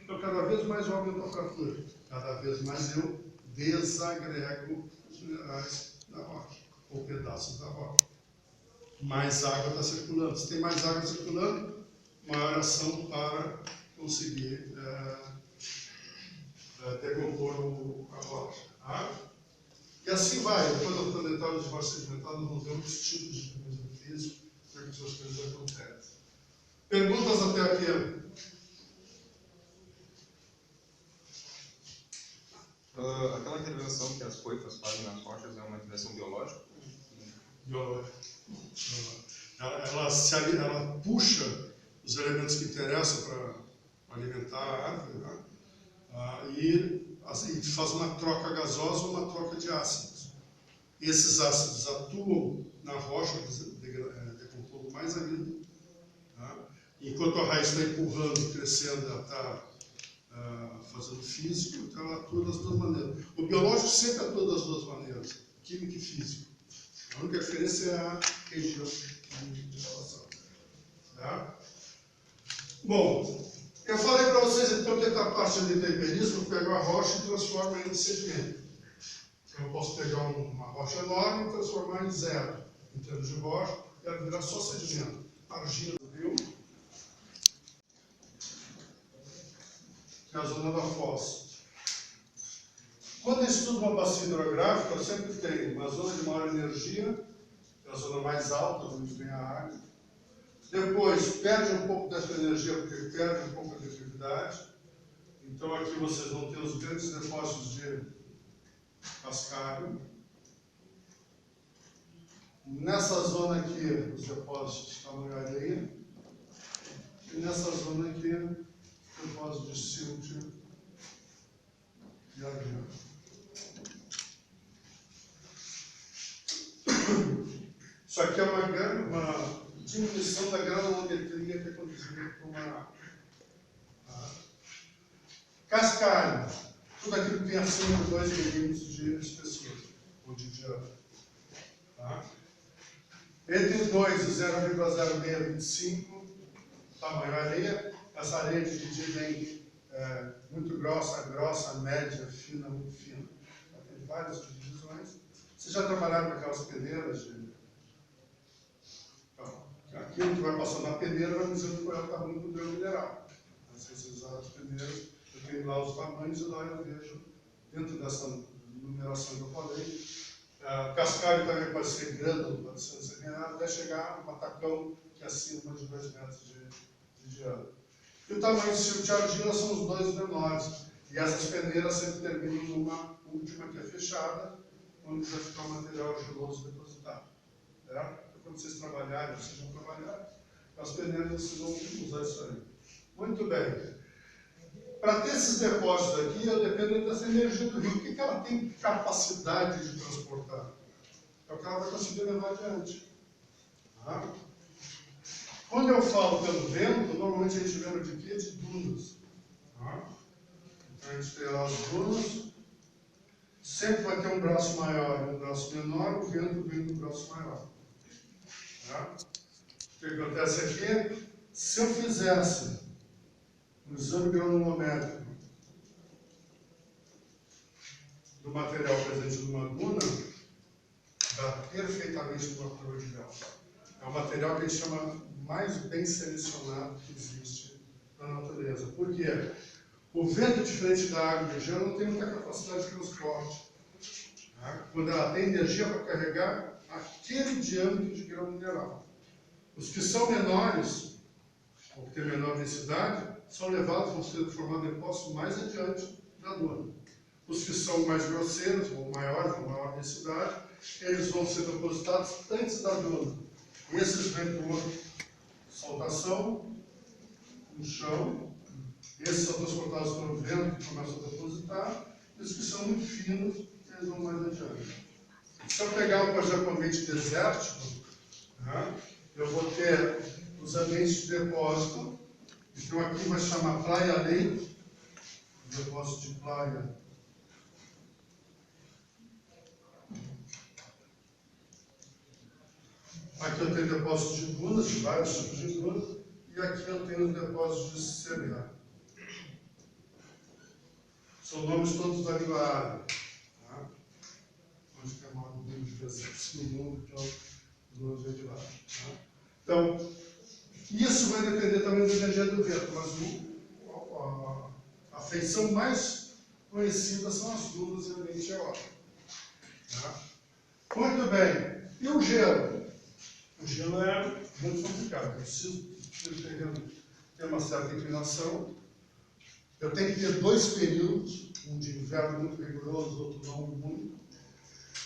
Então, cada vez mais eu aumento a fratura, cada vez mais eu desagrego os minerais da rocha, ou pedaços da rocha. Mais água está circulando. Se tem mais água circulando, maior ação para conseguir decompor a rocha. Tá? E assim vai. Depois da planetária de rocha sedimentada, nós vamos ver outros tipos de mecanismo físico, para que essas coisas acontecem. Perguntas até aqui? Aquela intervenção que as coifas fazem nas rochas é uma intervenção biológica? Biológica. Ela puxa os elementos que interessam para alimentar a árvore, né? E faz uma troca gasosa ou uma troca de ácidos. Esses ácidos atuam na rocha, decompondo mais ainda. Né? Enquanto a raiz está empurrando, crescendo, ela está fazendo físico, então ela atua das duas maneiras. O biológico sempre atua das duas maneiras, químico e físico. A única diferença é a região de relação. Tá? Bom, eu falei para vocês então que a parte de temperismo pega a rocha e transforma em sedimento. Eu posso pegar uma rocha enorme e transformar em zero, em termos de rocha, e ela virar só sedimento. Argila do rio, que é a zona da fossa. Quando eu estudo uma bacia hidrográfica, eu sempre tenho uma zona de maior energia, que é a zona mais alta, onde vem a água. Depois, perde um pouco dessa energia, porque perde um pouco a definividade. Então, aqui vocês vão ter os grandes depósitos de cascalho. Nessa zona aqui, os depósitos de tamanho-areia. E nessa zona aqui, depósitos de síltio e argila. Isso aqui é uma diminuição da granulometria que é conduzida por uma cascalho. Tudo aquilo que tem acima de 2 milímetros de espessura, ou de diâmetro. Tá? Entre 2 e 0,0625, tamanho areia. Essa areia é dividida em muito grossa, média, fina, muito fina. Tem várias divisões. Vocês já trabalharam com aquelas peneiras de... Aquilo que vai passando na peneira vai dizendo qual é o tamanho do grão mineral. Se vocês usarem as peneiras, eu tenho lá os tamanhos e lá eu vejo, dentro dessa numeração que eu falei, cascalho também pode ser grânulo, pode ser semeado, até chegar a um matacão que é acima de 2 metros de diâmetro. E o tamanho de sílvio de argila são os dois menores. E essas peneiras sempre terminam numa última que é fechada, onde vai ficar o material argiloso depositado. Certo? Quando vocês trabalharem, vocês vão trabalhar, as peneiras vocês vão usar isso aí. Muito bem. Para ter esses depósitos aqui, eu dependo dessa energia do rio. O que ela tem capacidade de transportar? É o que ela vai conseguir levar adiante. Tá? Quando eu falo pelo vento, normalmente a gente lembra de quê? De dunas. Tá? Então a gente tem lá as dunas. Sempre vai ter um braço maior e um braço menor, o vento vem do braço maior. Tá? O que acontece aqui? Se eu fizesse um exame granulométrico do material presente numa duna, dá perfeitamente uma curva de Gauss. É o material que a gente chama mais bem selecionado que existe na natureza. Por quê? O vento, diferente da água e do gelo, não tem muita capacidade de transporte. Tá? Quando ela tem energia para carregar aquele diâmetro de grão mineral. Os que são menores, ou que têm menor densidade, são levados, vão ser formados depósitos mais adiante da duna. Os que são mais grosseiros, ou maiores, com maior densidade, eles vão ser depositados antes da duna. Esses vêm por saltação no chão, esses são transportados pelo vento que começam a depositar, e os que são muito finos, eles vão mais adiante. Se eu pegar um projeto ambiente desértico, né, eu vou ter os ambientes de depósito. Então aqui vai chamar praia leito, depósito de praia. Aqui eu tenho depósitos de dunas, de vários tipos de dunas, e aqui eu tenho os depósitos de cereal. São nomes todos da língua árabe. Tá? Onde tem o maior número de desertos no mundo, que é o nome de lá. Tá? Então, isso vai depender também da energia do vento, mas a feição mais conhecida são as dúvidas e a meteora. Tá? Muito bem. E o gelo? O gelo é muito complicado. Eu preciso ter uma certa inclinação. Eu tenho que ter 2 períodos, um de inverno muito rigoroso, outro não muito.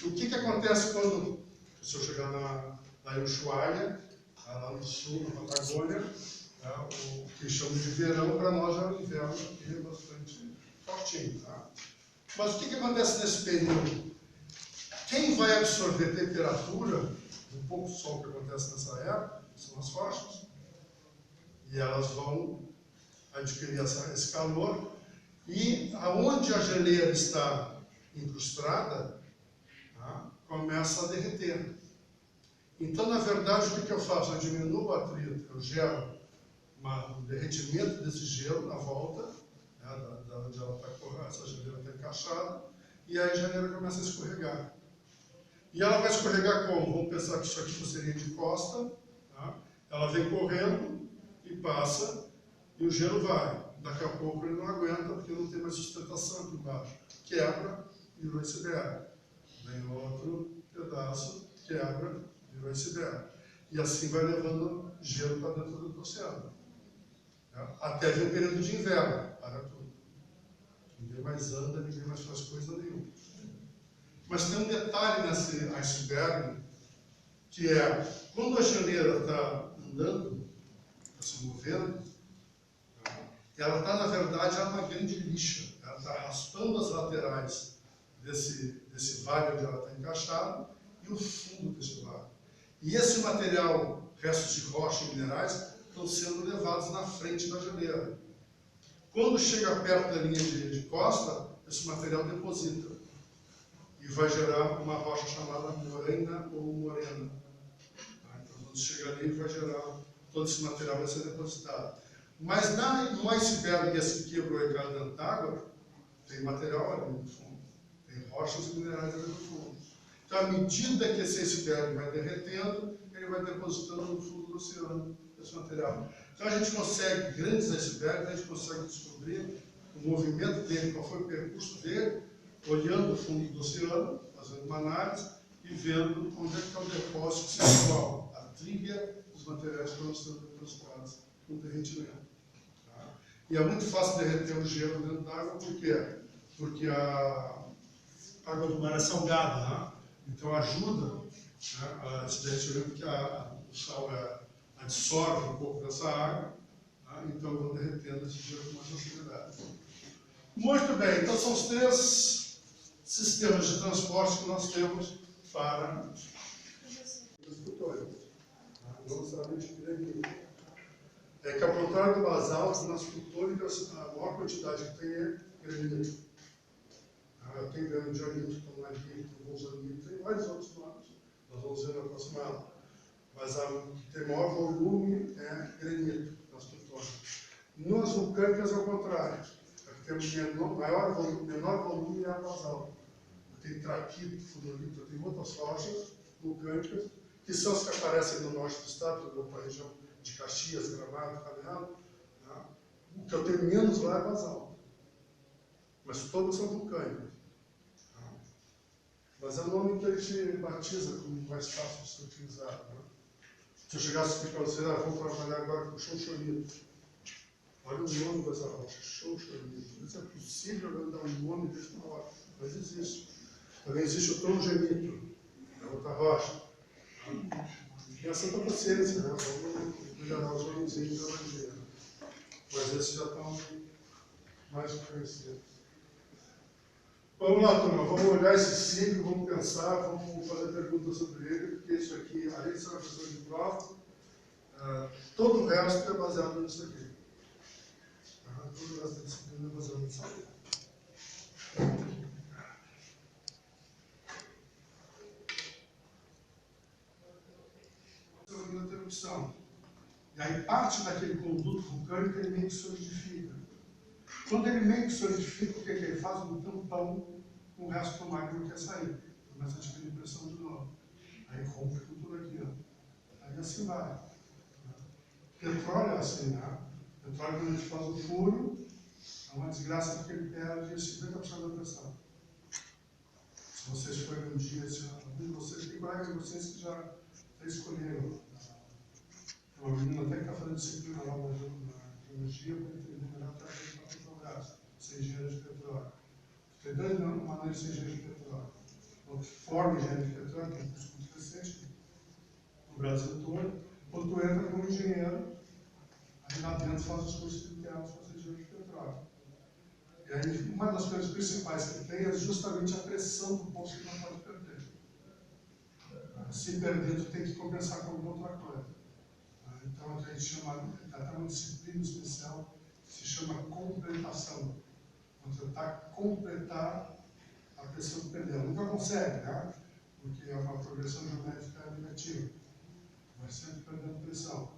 O que acontece quando, se eu chegar na Ushuaia, lá no sul, na Patagônia, o que chamamos de verão, para nós é o inverno, que é bastante fortinho. Tá? Mas o que acontece nesse período? Quem vai absorver temperatura, um pouco de sol que acontece nessa época, são as rochas. E elas vão adquirir esse calor. E aonde a geleira está incrustada, tá, começa a derreter. Então, na verdade, o que eu faço? Eu diminuo o atrito, eu gero um derretimento desse gelo na volta, né, da onde ela está, essa geleira está encaixada, e aí a geleira começa a escorregar. E ela vai escorregar como? Vamos pensar que isso aqui seria de costa, tá? Ela vem correndo e passa, e o gelo vai. Daqui a pouco ele não aguenta, porque não tem mais sustentação aqui embaixo. Quebra, virou iceberg. Vem outro pedaço, quebra, virou iceberg. E assim vai levando gelo para dentro do oceano. Tá? Até vir um período de inverno, para tudo. Ninguém mais anda, ninguém mais faz coisa nenhuma. Mas tem um detalhe nesse iceberg, que é, quando a geleira está andando, está se movendo, ela está, na verdade, uma grande lixa. Ela está arrastando as laterais desse vale onde ela está encaixada e o fundo desse vale. E esse material, restos de rocha e minerais, estão sendo levados na frente da geleira. Quando chega perto da linha de costa, esse material deposita. E vai gerar uma rocha chamada moreina ou morena. Então, quando chega ali, vai gerar, todo esse material vai ser depositado. Mas no iceberg, esse que quebrou e caiu dentro d'água, tem material ali no fundo. Tem rochas e minerais ali no fundo. Então, à medida que esse iceberg vai derretendo, ele vai depositando no fundo do oceano esse material. Então, a gente consegue, grandes icebergs, a gente consegue descobrir o movimento dele, qual foi o percurso dele, olhando o fundo do oceano, fazendo uma análise e vendo onde é que está o depósito sexual, a trilha dos materiais que estão sendo depositados no derretimento. Tá? E é muito fácil derreter o gelo dentro d'água, por quê? Porque a água do mar é salgada, né? Então ajuda, né, a esse derretimento, porque o sal absorve um pouco dessa água, né? Então eu vou derretendo esse gelo com mais facilidade. Muito bem, então são os 3 sistemas de transporte que nós temos para os plutônios. Não necessariamente granito. É que, ao contrário do basalto, nas plutônicas, a maior quantidade que tem é granito. Eu tenho granodiorito, tomalito, bosonito, tem vários outros nomes. Nós vamos ver na próxima aula. Mas a que tem maior volume é granito, nas plutônicas. Nas vulcânicas é o contrário. A que tem menor volume é a basalto. Tem traquito, fudolito, tem outras rochas vulcânicas, que são as que aparecem no norte do estado, na região de Caxias, Gramado, Canela. Né? O que eu tenho menos lá é basalto. Mas todas são vulcânicas. Né? Mas é o nome que a gente batiza como mais fácil de ser utilizado. Né? Se eu chegasse aqui para você, vamos trabalhar agora com o chonchorito. Olha o nome dessa rocha, chonchorito. Isso é possível eu dar um nome desse na rocha, mas existe. Também existe o trongenito, é outra rocha. E a Santa Paciência, né? Vamos melhorar os nomezinhos da maneira. Mas esses já estão mais conhecidos. Vamos lá, turma, vamos olhar esse ciclo, vamos pensar, vamos fazer perguntas sobre ele, porque isso aqui, além de ser uma questão de prova, todo o resto é baseado nisso aqui. Todo o resto da disciplina é baseado nisso aqui. Interrupção. E aí parte daquele conduto vulcânico ele meio que solidifica. Quando ele meio que solidifica, o que ele faz? Um tampão com o resto do magma que quer sair. Começa a adquirir pressão de novo. Aí rompe com tudo aqui, ó. Aí assim vai. Petróleo é assim, né? Petróleo, quando a gente faz o furo, é uma desgraça porque ele perde 50% da pressão. Se vocês forem um dia, tem colegas de vocês que já escolheram. Tem uma menina até que está fazendo disciplina lá na geologia para entender melhor para a Petrobras, ser engenheiro de petróleo. Tem dois maneiras de ser engenheiro de petróleo. Ou forma engenheiro de petróleo, que é um curso muito recente no Brasil todo, ou tu entra como engenheiro, aí lá dentro faz os cursos internos para ser engenheiro de petróleo. E aí, uma das coisas principais que tem é justamente a pressão do poço que não pode perder. Se perder, tu tem que compensar com alguma outra coisa. Então, a gente chama, até uma disciplina especial que se chama completação. Vou tentar completar a pressão que perdeu. Nunca consegue, né? Porque é uma progressão geométrica negativa. Vai sempre perdendo pressão.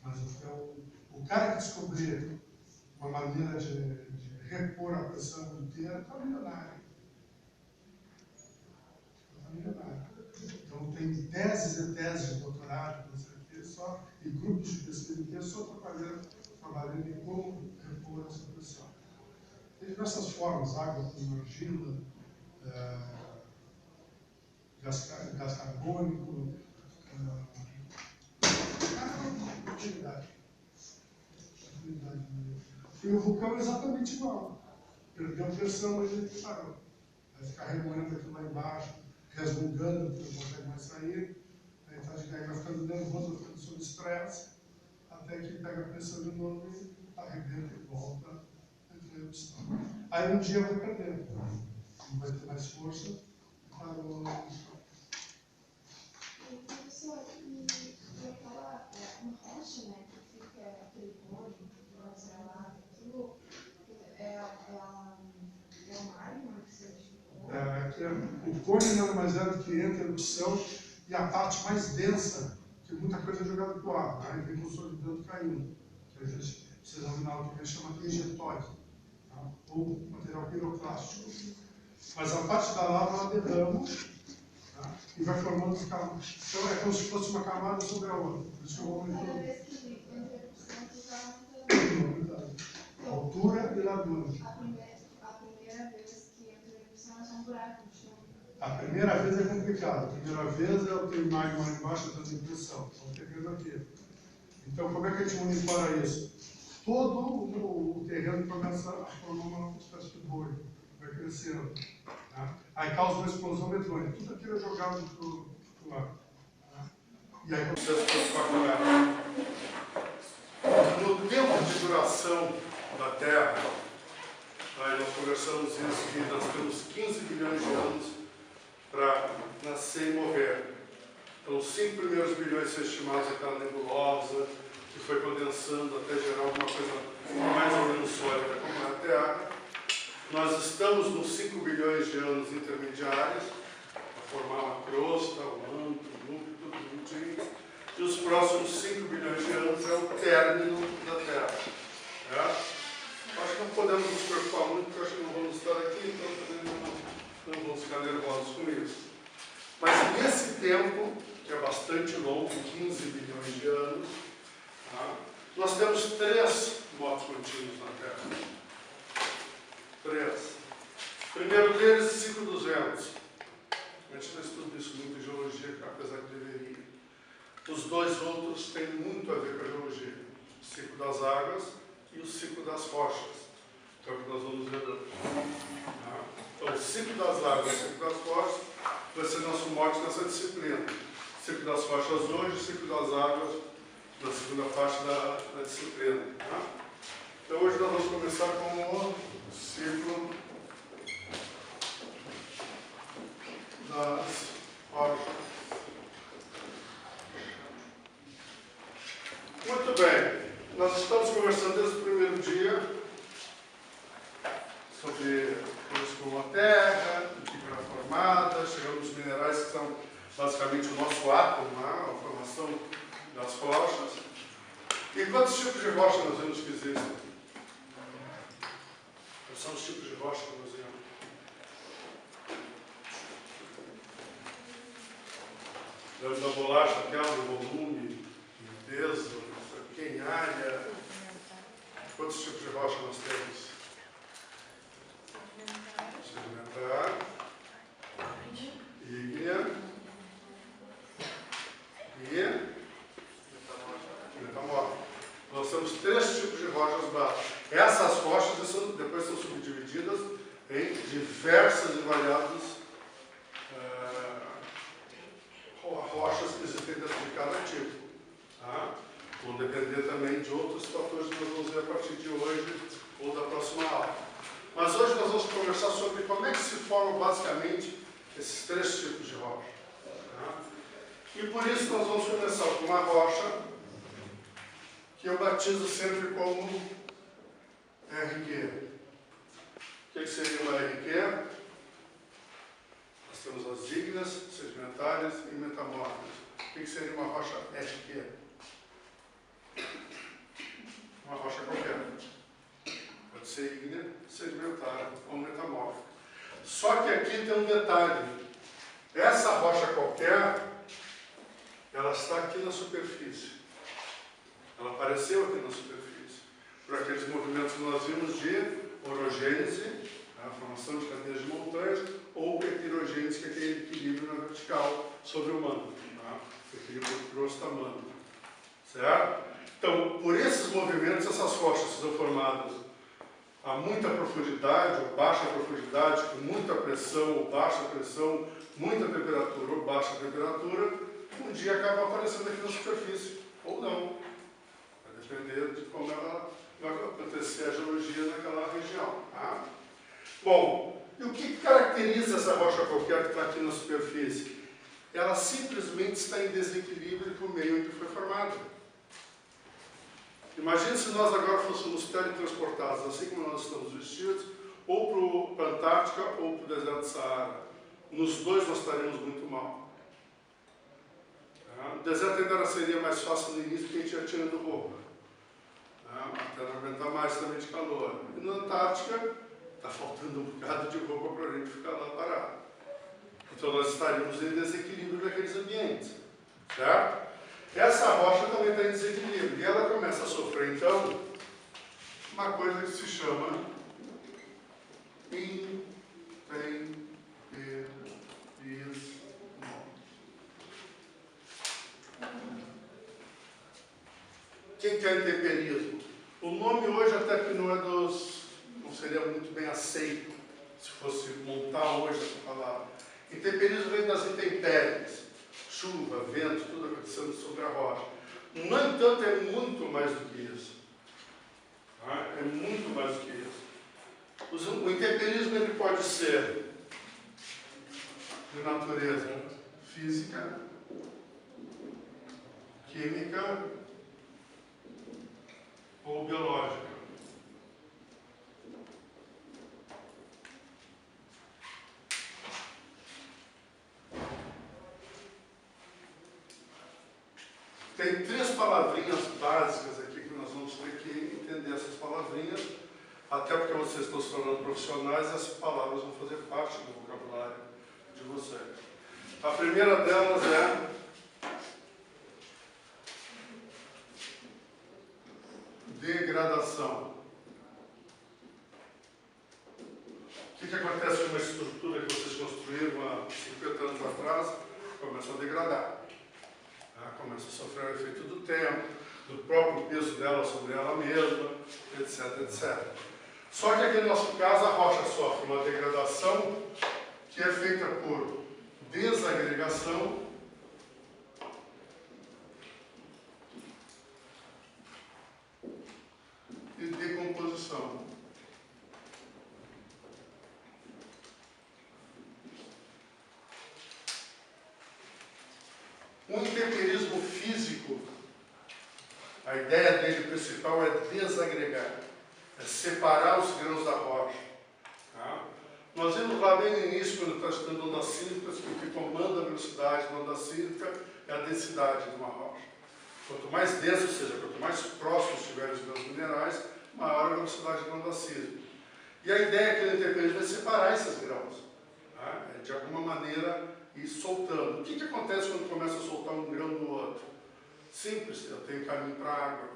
Mas então, o cara que descobrir uma maneira de repor a pressão inteira está milionário. Está milionário. Então, tem teses e teses de doutorado, não sei o quê, só, e grupos de pesquisa inteiros só trabalhando em como repor essa pressão. Tem diversas formas, água com argila, gás carbônico, utilidade. E o vulcão é exatamente igual. Perdeu pressão, mas ele parou. Vai ficar remoendo aqui lá embaixo, resmungando, porque não consegue mais sair. Aí vai ficando nervoso, vai ficando sob estresse, até que pega a pressão de novo e arrebenta e volta a entrar em erupção. Aí um dia vai perder. Não vai ter mais força, parou a erupção. Professor, e aquela uma rocha, né, que fica aquele cone, aquilo é o magma que você identificou? O cone nada mais é do que entra em erupção e a parte mais densa, que muita coisa é jogada para o ar, aí vem consolidando caindo. Que às vezes vocês vão ver na aula que chama de ejetóide, tá? Ou material piroclástico. Mas a parte da lava ela derrama, tá? E vai formando camadas. Então é como se fosse uma camada sobre a outra. Por isso que eu vou aumentando. Cada vez que entra em erupção, você está aumentando. Altura e largura. A primeira vez que entra em erupção é só um buraco no chão. A primeira vez é complicado. A primeira vez eu tenho magma lá embaixo dando impressão. Estou pegando aqui. Então, como é que a gente monitora isso? Todo o terreno começa a formar uma espécie de bolha. Vai crescendo. Tá? Aí causa uma explosão medonha. Tudo aquilo é jogado para o ar. Tá? E aí, no tempo de duração da Terra, aí nós conversamos isso, que nós temos 15 bilhões de anos para nascer e morrer. Então, os 5 primeiros bilhões são estimados aquela nebulosa, que foi condensando até gerar alguma coisa mais ou menos sólida como a Terra. Nós estamos nos 5 bilhões de anos intermediários, para formar uma crosta, um manto, um núcleo, tudo juntinho. E os próximos 5 bilhões de anos é o término da Terra. Acho que não podemos nos preocupar muito, porque acho que não vamos estar aqui, então também não vamos ficar nervosos com isso. Mas nesse tempo, que é bastante longo, 15 bilhões de anos, nós temos 3 motos contínuos na Terra. 3. O primeiro deles, ciclo dos ventos. A gente não estuda isso muito em geologia, apesar que deveria. Os 2 outros têm muito a ver com a geologia. O ciclo das águas e o ciclo das rochas, que é o que nós vamos ver hoje. Então, o ciclo das águas e o ciclo das rochas vai ser nosso mote nessa disciplina. O ciclo das rochas hoje, o ciclo das águas na segunda parte da disciplina. Então, hoje nós vamos começar com o ciclo das rochas. Muito bem, nós estamos conversando desde o primeiro dia sobre como a Terra, o que era formada, chegamos nos minerais que são basicamente o nosso átomo, a formação das rochas. E quantos tipos de rocha nós vemos que existem? São os tipos de rocha que nós vemos. Lembra da bolacha, aquela do volume, peso, em área. Quantos tipos de rocha nós temos? Sedimentar, ígnea e metamórfica. Nós temos 3 tipos de rochas básicas. Essas rochas depois são subdivididas em diversas e variadas rochas que existem dentro de cada tipo. Tá? Vão depender também de outros fatores que nós vamos ver a partir de hoje ou da próxima aula. Mas hoje nós vamos conversar sobre como é que se formam basicamente esses 3 tipos de rocha. Tá? E por isso nós vamos começar com uma rocha que eu batizo sempre como RQ. O que seria uma RQ? Nós temos as ígneas, sedimentares e metamórficas. O que seria uma rocha RQ? Uma rocha qualquer. Pode ser ígnea, sedimentar ou metamórfica. Só que aqui tem um detalhe. Essa rocha qualquer, ela está aqui na superfície. Ela apareceu aqui na superfície. Por aqueles movimentos que nós vimos de orogênese, a formação de cadeias de montanhas, ou heterogênese, que é aquele equilíbrio na vertical sobre o manto. Tá? O equilíbrio grosso-tamano. Certo? Então, por esses movimentos, essas rochas são formadas a muita profundidade ou baixa profundidade, com muita pressão ou baixa pressão, muita temperatura ou baixa temperatura, um dia acaba aparecendo aqui na superfície, ou não. Vai depender de como ela vai acontecer a geologia naquela região. Tá? Bom, e o que caracteriza essa rocha qualquer que está aqui na superfície? Ela simplesmente está em desequilíbrio com o meio em que foi formada. Imagine se nós agora fôssemos teletransportados, assim como nós estamos vestidos, ou para a Antártica ou para o deserto do Saara. Nos dois nós estaríamos muito mal. O deserto ainda seria mais fácil no início porque a gente ia tirando roupa. Até não aguentar mais também de calor. E na Antártica está faltando um bocado de roupa para a gente ficar lá parado. Então nós estaríamos em desequilíbrio naqueles ambientes. Certo? Essa rocha também está em desequilíbrio. E ela começa a sofrer, então, uma coisa que se chama intemperismo. O que é intemperismo? O nome hoje até que não seria muito bem aceito, se fosse montar hoje essa palavra. Intemperismo vem das intempéries. Chuva, vento, tudo acontecendo sobre a rocha. No entanto, é muito mais do que isso. É muito mais do que isso. O intemperismo ele pode ser de natureza física, química ou biológica. Tem 3 palavrinhas básicas aqui que nós vamos ter que entender essas palavrinhas, até porque vocês estão se tornando profissionais e essas palavras vão fazer parte do vocabulário de vocês. A primeira delas é degradação. O que acontece com uma estrutura que vocês construíram há 50 anos atrás? Começa a degradar. Começa a sofrer o efeito do tempo, do próprio peso dela sobre ela mesma, etc, etc. Só que aqui no nosso caso a rocha sofre uma degradação que é feita por desagregação e decomposição. O intemperismo físico, a ideia dele principal é desagregar, é separar os grãos da rocha. Tá? Nós vimos lá bem no início, quando está estudando ondas sísmicas, que o que comanda a velocidade da onda sísmica é a densidade de uma rocha. Quanto mais denso, ou seja, quanto mais próximo estiverem os grãos minerais, maior a velocidade da onda sísmica. E a ideia aqui no temperismo é separar esses grãos, tá? É, de alguma maneira ir soltando. O que acontece quando começa a soltar um grão do outro? Simples, eu tenho caminho para a água.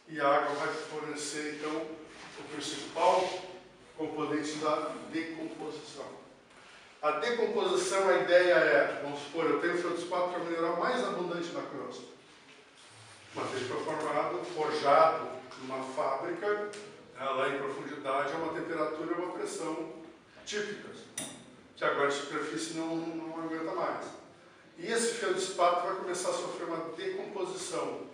E a água vai fornecer, então, o principal componente da decomposição. A decomposição, a ideia é, vamos supor, eu tenho feldspato, que é o mineral mais abundante na crosta. Mas ele foi formado, forjado numa fábrica, lá em profundidade, a uma temperatura e uma pressão típicas, que agora de superfície não aguenta mais. E esse feldspato vai começar a sofrer uma decomposição.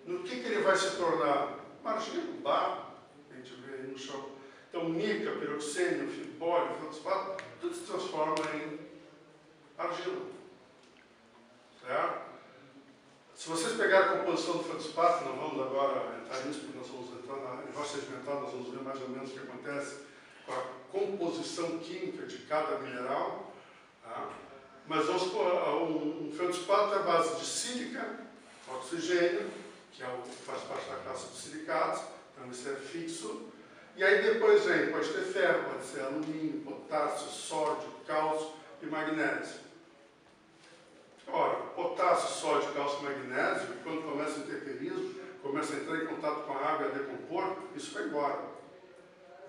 No que ele vai se tornar? Argila, barro, que a gente vê aí no chão. Então, mica, piroxênio, fibólio, feldspato, tudo se transforma em argila. Certo? Se vocês pegarem a composição do feldspato, não vamos agora entrar nisso, porque nós vamos entrar na rocha sedimentar, nós vamos ver mais ou menos o que acontece com a composição química de cada mineral. Tá? Mas vamos supor, um feldspato é a base de sílica, oxigênio, que faz parte da classe dos silicatos, então isso é fixo. E aí depois vem, pode ter ferro, pode ser alumínio, potássio, sódio, cálcio e magnésio. Ora, potássio, sódio, cálcio e magnésio, quando começa o temperismo, começa a entrar em contato com a água e a decompor, isso vai embora.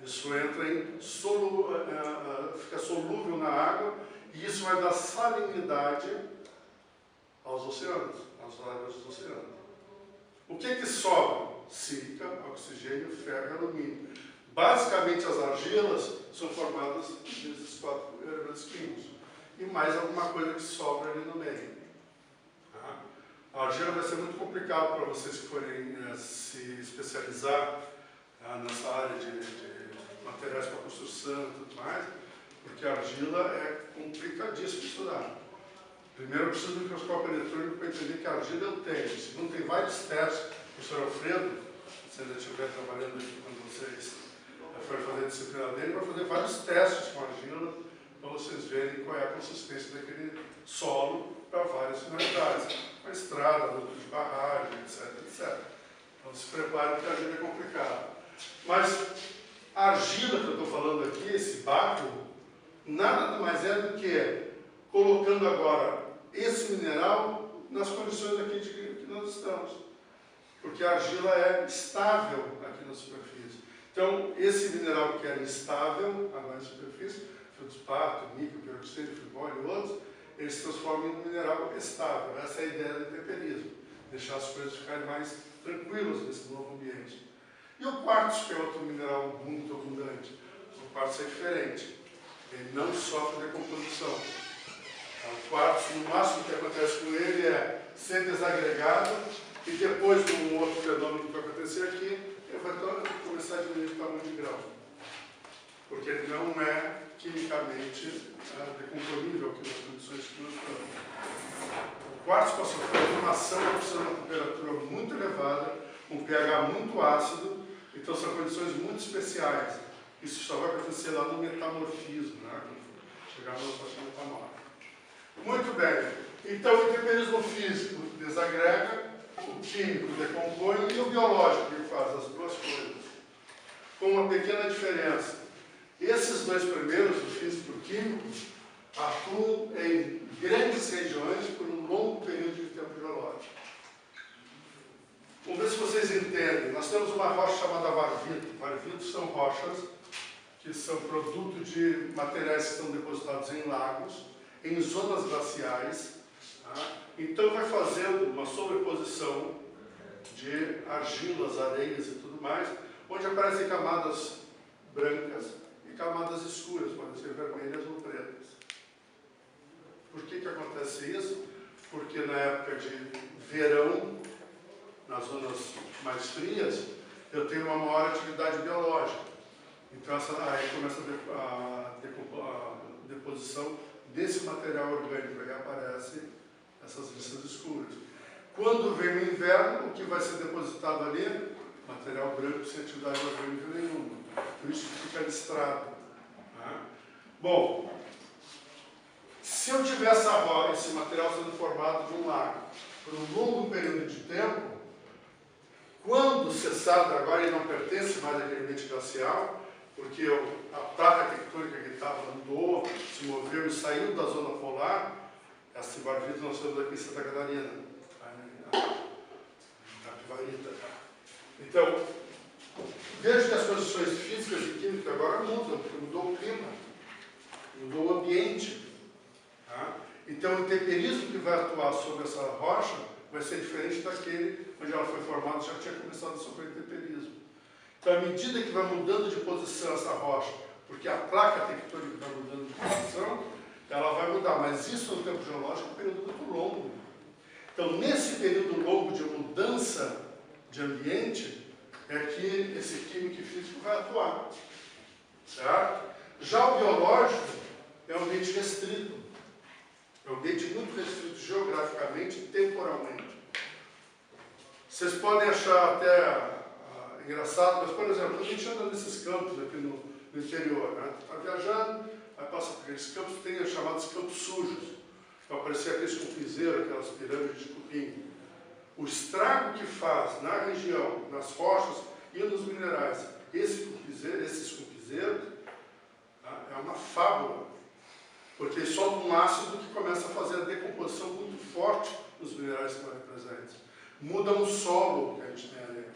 Isso entra em fica solúvel na água e isso vai dar salinidade aos oceanos, às águas dos oceanos. O que sobra? Sílica, oxigênio, ferro e alumínio. Basicamente, as argilas são formadas desses 4 elementos químicos. E mais alguma coisa que sobra ali no meio. Tá? A argila vai ser muito complicado para vocês que forem se especializar nessa área de materiais para construção e tudo mais, porque a argila é complicadíssimo de estudar. Primeiro, eu preciso do microscópio eletrônico para entender que a argila eu tenho. Segundo, tem vários testes. O professor Alfredo, se ainda estiver trabalhando aqui com vocês, for fazer a disciplina dele, vai fazer vários testes com argila para vocês verem qual é a consistência daquele solo para várias finalidades. Uma estrada, luta de barragem, etc, etc. Então se prepare porque a argila é complicada. Mas a argila que eu estou falando aqui, esse barro, nada mais é do que colocando agora esse mineral nas condições aqui que nós estamos. Porque a argila é estável aqui na superfície. Então, esse mineral que era instável agora na superfície, feldspato, mica, piroxênio, fibólio e outros, ele se transforma em um mineral estável. Essa é a ideia do temperismo. Deixar as coisas ficarem mais tranquilas nesse novo ambiente. E o quartzo, que é outro mineral muito abundante. O quartzo é diferente. Ele não sofre decomposição. O quartzo, no máximo que acontece com ele é ser desagregado e depois de um outro fenômeno que vai acontecer aqui, ele vai começar a diminuir o tamanho de grão. Porque ele não é quimicamente decomponível aqui nas condições que nós estamos. O quartzo passa por uma formação que precisa de uma temperatura muito elevada, um pH muito ácido, então são condições muito especiais. Isso só vai acontecer lá no metamorfismo, né? Quando chegar na situação metamórfica. Muito bem. Então, o temperismo físico desagrega, o químico decompõe e o biológico que faz as duas coisas. Com uma pequena diferença. Esses dois primeiros, o físico e o químico, atuam em grandes regiões por um longo período de tempo geológico. Vamos ver se vocês entendem. Nós temos uma rocha chamada varvito. Varvitos são rochas que são produto de materiais que estão depositados em lagos, em zonas glaciais. Tá? Então vai fazendo uma sobreposição de argilas, areias e tudo mais, onde aparecem camadas brancas e camadas escuras, podem ser vermelhas ou pretas. Por que acontece isso? Porque na época de verão, nas zonas mais frias, eu tenho uma maior atividade biológica. Então aí começa a deposição desse material orgânico, aí aparecem essas listas escuras. Quando vem o inverno, o que vai ser depositado ali? Material branco sem atividade orgânica nenhuma. Por isso fica listrado. Né? Bom, se eu tiver esse material sendo formado de um lago por um longo período de tempo, quando cessado agora e não pertence mais àquele ambiente glacial, porque a placa tectônica que estava andou, se moveu e saiu da zona polar. Essa Tibarvita nós temos aqui em Santa Catarina, na Pivarita. Então, vejo que as condições físicas e químicas agora mudam, porque mudou o clima, mudou o ambiente. Tá? Então, o temperismo que vai atuar sobre essa rocha vai ser diferente daquele onde ela foi formada, já tinha começado a sofrer temperismo. Então, à medida que vai mudando de posição essa rocha, porque a placa tectônica vai mudando de posição, ela vai mudar, mas isso no tempo geológico é um período muito longo. Então, nesse período longo de mudança de ambiente, é que esse químico e físico vai atuar. Certo? Já o biológico é um ambiente restrito. É um ambiente muito restrito geograficamente e temporalmente. Vocês podem achar até engraçado, mas, por exemplo, a gente anda nesses campos aqui no interior, né? Está viajando, aí passa por aqueles campos, tem os chamados campos sujos. Vai aparecer aqueles cupinzeiros, aquelas pirâmides de cupim. O estrago que faz na região, nas rochas e nos minerais, esses cupinzeiros, tá? É uma fábula, porque solta um ácido que começa a fazer a decomposição muito forte nos minerais que estão presentes. Muda o solo que a gente tem ali.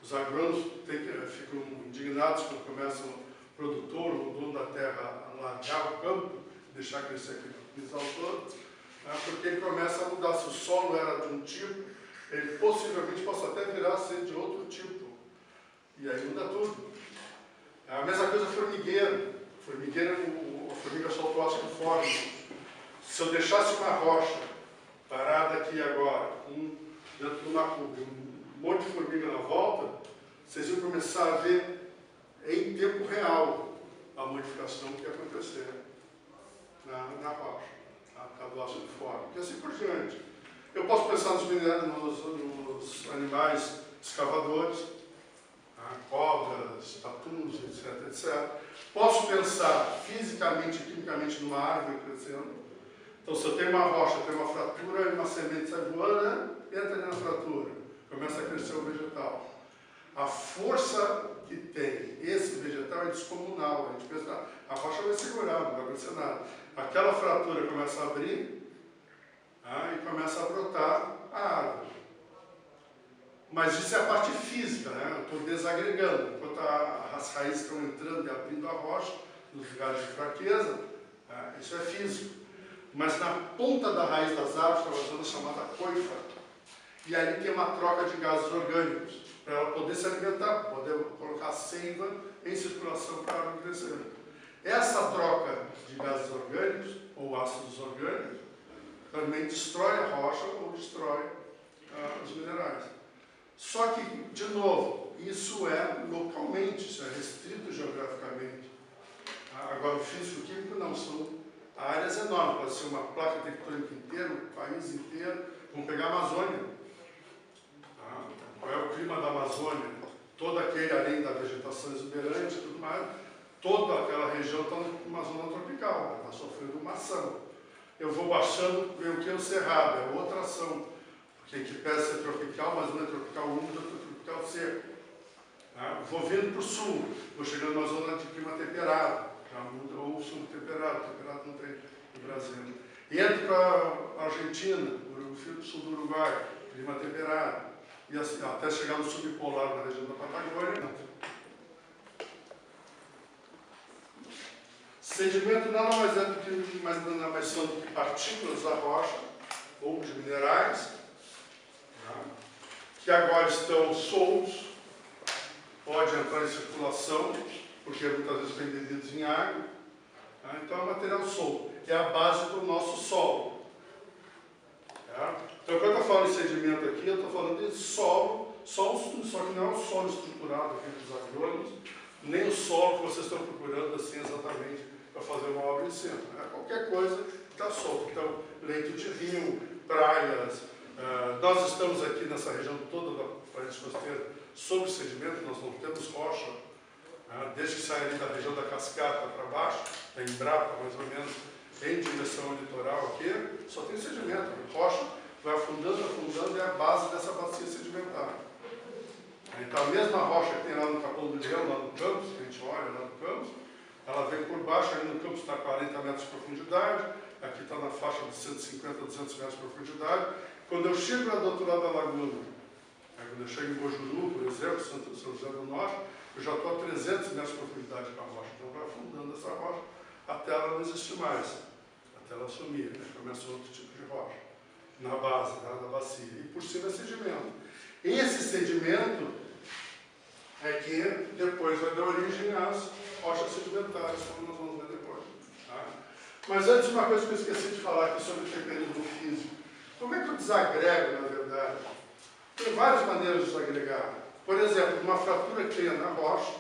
Os agrônomos ficam indignados quando começa o produtor, o dono da terra, a largar o campo, deixar crescer aquele pisal todo, né, porque ele começa a mudar. Se o solo era de um tipo, ele possivelmente possa até virar a ser de outro tipo. E aí muda tudo. É a mesma coisa formigueiro. A formiga solta o ácido fórmico. Se eu deixasse uma rocha parada aqui agora, dentro de uma cuba, um monte de formiga na volta, vocês iam começar a ver em tempo real a modificação que ia acontecer na rocha, por causa do ácido fórmico, e assim por diante. Eu posso pensar nos minerais, nos animais escavadores, cobras, tatuns, etc. Posso pensar fisicamente e quimicamente numa árvore crescendo. Então, se eu tenho uma rocha, eu tenho uma fratura, e uma semente sai voando, né? Entra ali na fratura, começa a crescer o vegetal. A força que tem esse vegetal é descomunal. A gente pensa, a rocha vai segurar, não vai acontecer nada. Aquela fratura começa a abrir e começa a brotar a árvore. Mas isso é a parte física, né? Eu estou desagregando. Enquanto as raízes estão entrando e abrindo a rocha, nos lugares de fraqueza, isso é físico. Mas na ponta da raiz das árvores tem uma zona chamada coifa. E ali tem uma troca de gases orgânicos, para ela poder se alimentar, poder colocar seiva em circulação para a árvore crescer. Essa troca de gases orgânicos, ou ácidos orgânicos, também destrói a rocha ou destrói os minerais. Só que, de novo, isso é localmente, isso é restrito geograficamente. Agora, o físico-químico não, são áreas enormes, pode ser uma placa tectônica inteira, um país inteiro. Vamos pegar a Amazônia. Qual é o clima da Amazônia? Todo aquele, além da vegetação exuberante e tudo mais, toda aquela região está numa zona tropical, está sofrendo uma ação. Eu vou baixando, vem o que é o cerrado, é outra ação. Porque que pese ser tropical, mas não é tropical úmido, é tropical seco. Vou vindo para o sul, vou chegando numa zona de clima temperado, já muda, ou subtemperado, temperado não tem no Brasil. E entro para a Argentina, o sul do Uruguai, clima temperado. E assim, até chegar no subpolar, na região da Patagônia. Sedimento nada mais é do que são partículas da rocha ou de minerais, que agora estão soltos, pode entrar em circulação, porque muitas vezes vem bebidos em água. Então é material solto, é a base do nosso solo. Então, quando eu falo em sedimento aqui, eu estou falando de solo, só que não é o solo estruturado aqui dos agrônomos, nem o solo que vocês estão procurando assim exatamente para fazer uma obra em cima. Qualquer coisa que está solto. Então, leito de rio, praias. Nós estamos aqui nessa região toda da parede costeira sobre sedimento, nós não temos rocha. Desde que sai ali da região da cascata para baixo, da Embrapa, mais ou menos, em direção ao litoral aqui, só tem sedimento. A rocha vai afundando, afundando, é a base dessa bacia sedimentar. Então, a mesma rocha que tem lá no Capão do Leão, lá no campus, que a gente olha, lá vem por baixo, ali no campo está a 40 metros de profundidade, aqui está na faixa de 150 a 200 metros de profundidade. Quando eu chego lá do outro lado da laguna, quando eu chego em Bojuru, por exemplo, São José do Norte, eu já estou a 300 metros de profundidade com a rocha. Então vai afundando essa rocha até ela não existir mais, até ela sumir, né? Começa outro tipo de rocha, na base, na bacia. E por cima é sedimento. Esse sedimento é que depois vai dar origem às rochas sedimentares, como nós vamos ver depois. Tá? Mas antes, uma coisa que eu esqueci de falar aqui sobre o temperismo físico. Como é que eu desagrego, na verdade? Tem várias maneiras de desagregar. Por exemplo, uma fratura que tenha na rocha,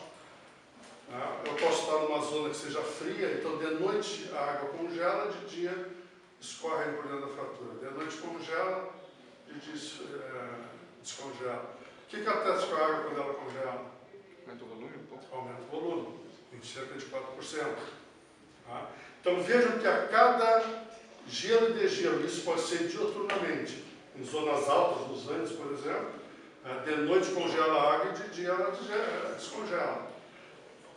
tá? Eu posso estar numa zona que seja fria, então de noite a água congela, de dia escorre por dentro da fratura. De noite congela, de dia descongela. O que acontece com a água quando ela congela? Aumenta o volume um pouco? Aumenta o volume, em cerca de 4%. Tá? Então vejam que a cada gelo e degelo, isso pode ser dioturnamente, em zonas altas, nos Andes, por exemplo, de noite congela a água e de dia ela descongela.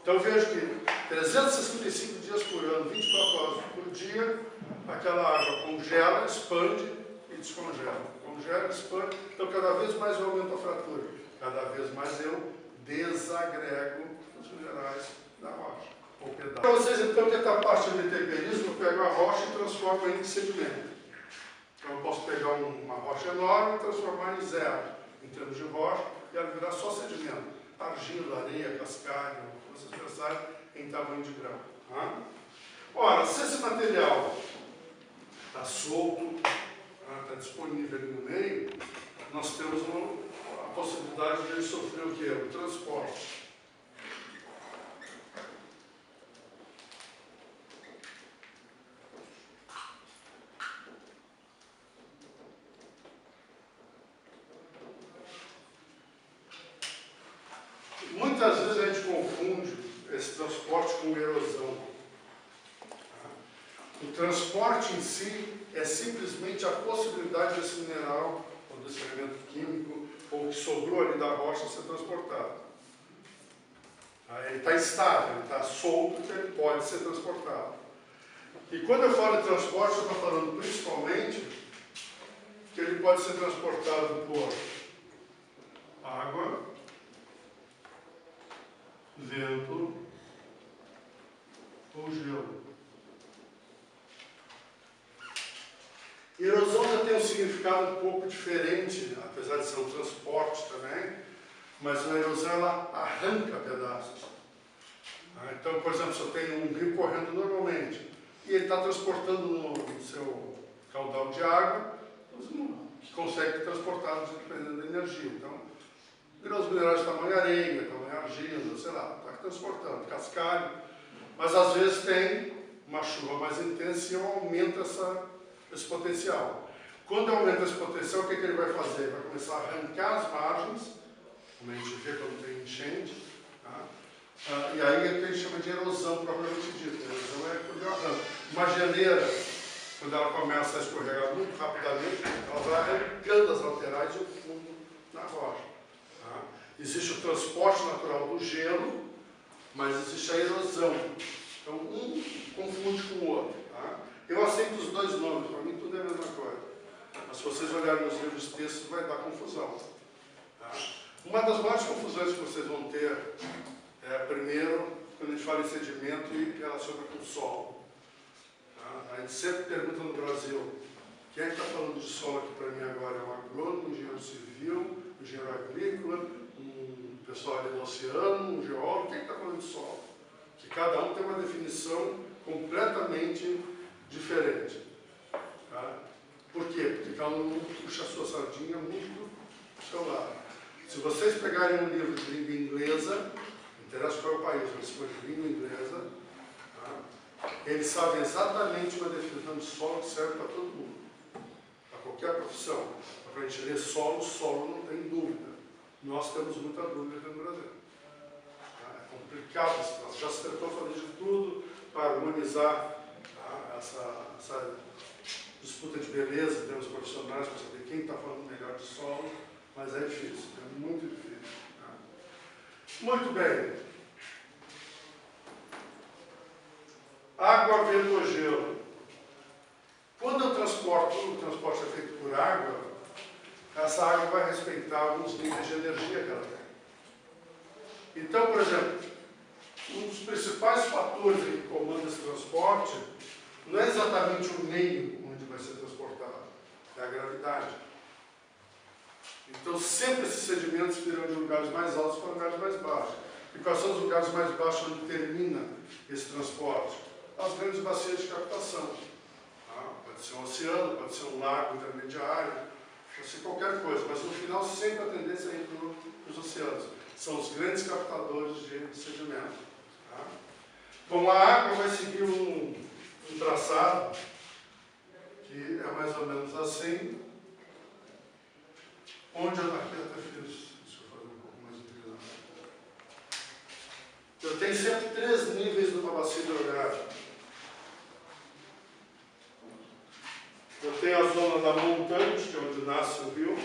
Então vejo que 365 dias por ano, 24 horas por dia, aquela água congela, expande e descongela. Congela, expande, então cada vez mais eu aumento a fratura, cada vez mais eu desagrego os minerais da rocha. Para vocês, então, que é a parte de temperismo, eu pego a rocha e transformo em sedimento. Então, eu posso pegar uma rocha enorme e transformar em zero, em termos de rocha, e ela virar só sedimento. Argila, areia, cascalho, o que vocês pensarem, em tamanho de grão. Tá? Ora, se esse material está solto, está disponível ali no meio, nós temos a possibilidade de ele sofrer o quê? O transporte. Muitas vezes a gente confunde esse transporte com erosão. O transporte em si é simplesmente a possibilidade desse mineral, ou desse elemento químico, ou que sobrou ali da rocha ser transportado. Ele está estável, ele está solto, que ele pode ser transportado. E quando eu falo em transporte, eu estou falando principalmente que ele pode ser transportado por água, vento ou gelo. Erosão já tem um significado um pouco diferente, apesar de ser um transporte também, mas a erosão ela arranca pedaços. Então, por exemplo, se eu tenho um rio correndo normalmente e ele está transportando no seu caudal de água, que consegue transportar dependendo da energia. Então, grãos minerais de tamanho areia, tamanho argila, sei lá, está transportando, cascalho, mas às vezes tem uma chuva mais intensa e eu aumento esse potencial. Quando aumenta esse potencial, o que ele vai fazer? Ele vai começar a arrancar as margens, como a gente vê quando tem enchente, tá? E aí é o que a gente chama de erosão propriamente dita. Erosão é quando eu arranco. Uma geleira, quando ela começa a escorregar muito rapidamente, ela vai arrancando as laterais e o fundo na rocha. Tá? Existe o transporte natural do gelo, mas existe a erosão. Então, um confunde com o outro. Tá? Eu aceito os dois nomes, para mim tudo é a mesma coisa. Mas se vocês olharem nos livros de texto, vai dar confusão. Tá? Uma das maiores confusões que vocês vão ter é, primeiro, quando a gente fala em sedimento e relaciona com o solo. Tá? A gente sempre pergunta no Brasil, quem é que está falando de solo aqui para mim agora? É um agrônomo, um engenheiro civil, um engenheiro agrícola, um pessoal ali do oceano, um geólogo, quem é que está falando de solo? Que cada um tem uma definição completamente diferente. Tá? Por quê? Porque cada um puxa a sua sardinha muito do seu lado. Se vocês pegarem um livro de língua inglesa, não interessa qual é o país, mas se for de língua inglesa, tá? Eles sabem exatamente uma definição de solo que serve para todo mundo, para qualquer profissão. Para a gente ler solo, solo não tem dúvida. Nós temos muita dúvida aqui no Brasil. Tá? É complicado esse troço. Já se tentou fazer de tudo para harmonizar, tá? essa disputa de beleza, temos profissionais para saber quem está falando melhor de solo, mas é difícil, é muito difícil. Tá? Muito bem. Água, vento ou gelo. Quando o transporte é feito por água, essa água vai respeitar alguns níveis de energia que ela tem. Então, por exemplo, um dos principais fatores que comanda esse transporte não é exatamente o meio onde vai ser transportado, é a gravidade. Então, sempre esses sedimentos virão de lugares mais altos para lugares mais baixos. E quais são os lugares mais baixos onde termina esse transporte? As grandes bacias de captação. Pode ser um oceano, pode ser um lago intermediário, pode ser qualquer coisa, mas no final sempre a tendência é ir para os oceanos. São os grandes captadores de sedimento. Bom, a água vai seguir um traçado que é mais ou menos assim, onde eu até fiz, deixa eu fazer um pouco mais de visão. Eu tenho sempre 3 níveis numa bacia hidrográfica. Eu tenho a zona da montante, que é onde nasce o rio.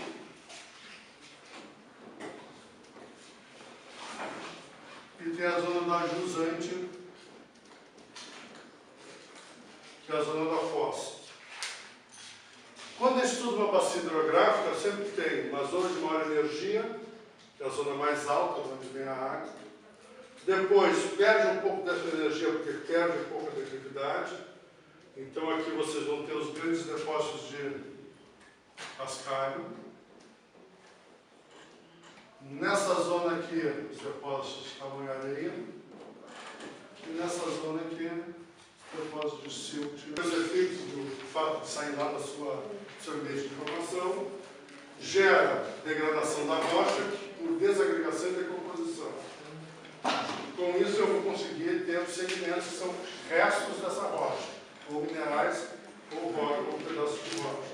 E tem a zona da jusante, que é a zona da foz. Quando eu estudo uma bacia hidrográfica, eu sempre tenho uma zona de maior energia, que é a zona mais alta, onde vem a água. Depois, perde um pouco dessa energia, porque perde um pouco da atividade. Então, aqui vocês vão ter os grandes depósitos de cascalho. Nessa zona aqui, os depósitos de tamanho areia. E nessa zona aqui, depósitos de silt. Os efeitos do fato de sair lá do seu ambiente de formação gera degradação da rocha por desagregação e decomposição. Com isso, eu vou conseguir ter os sedimentos que são restos dessa rocha, ou minerais, ou rocha, ou pedaços de rocha.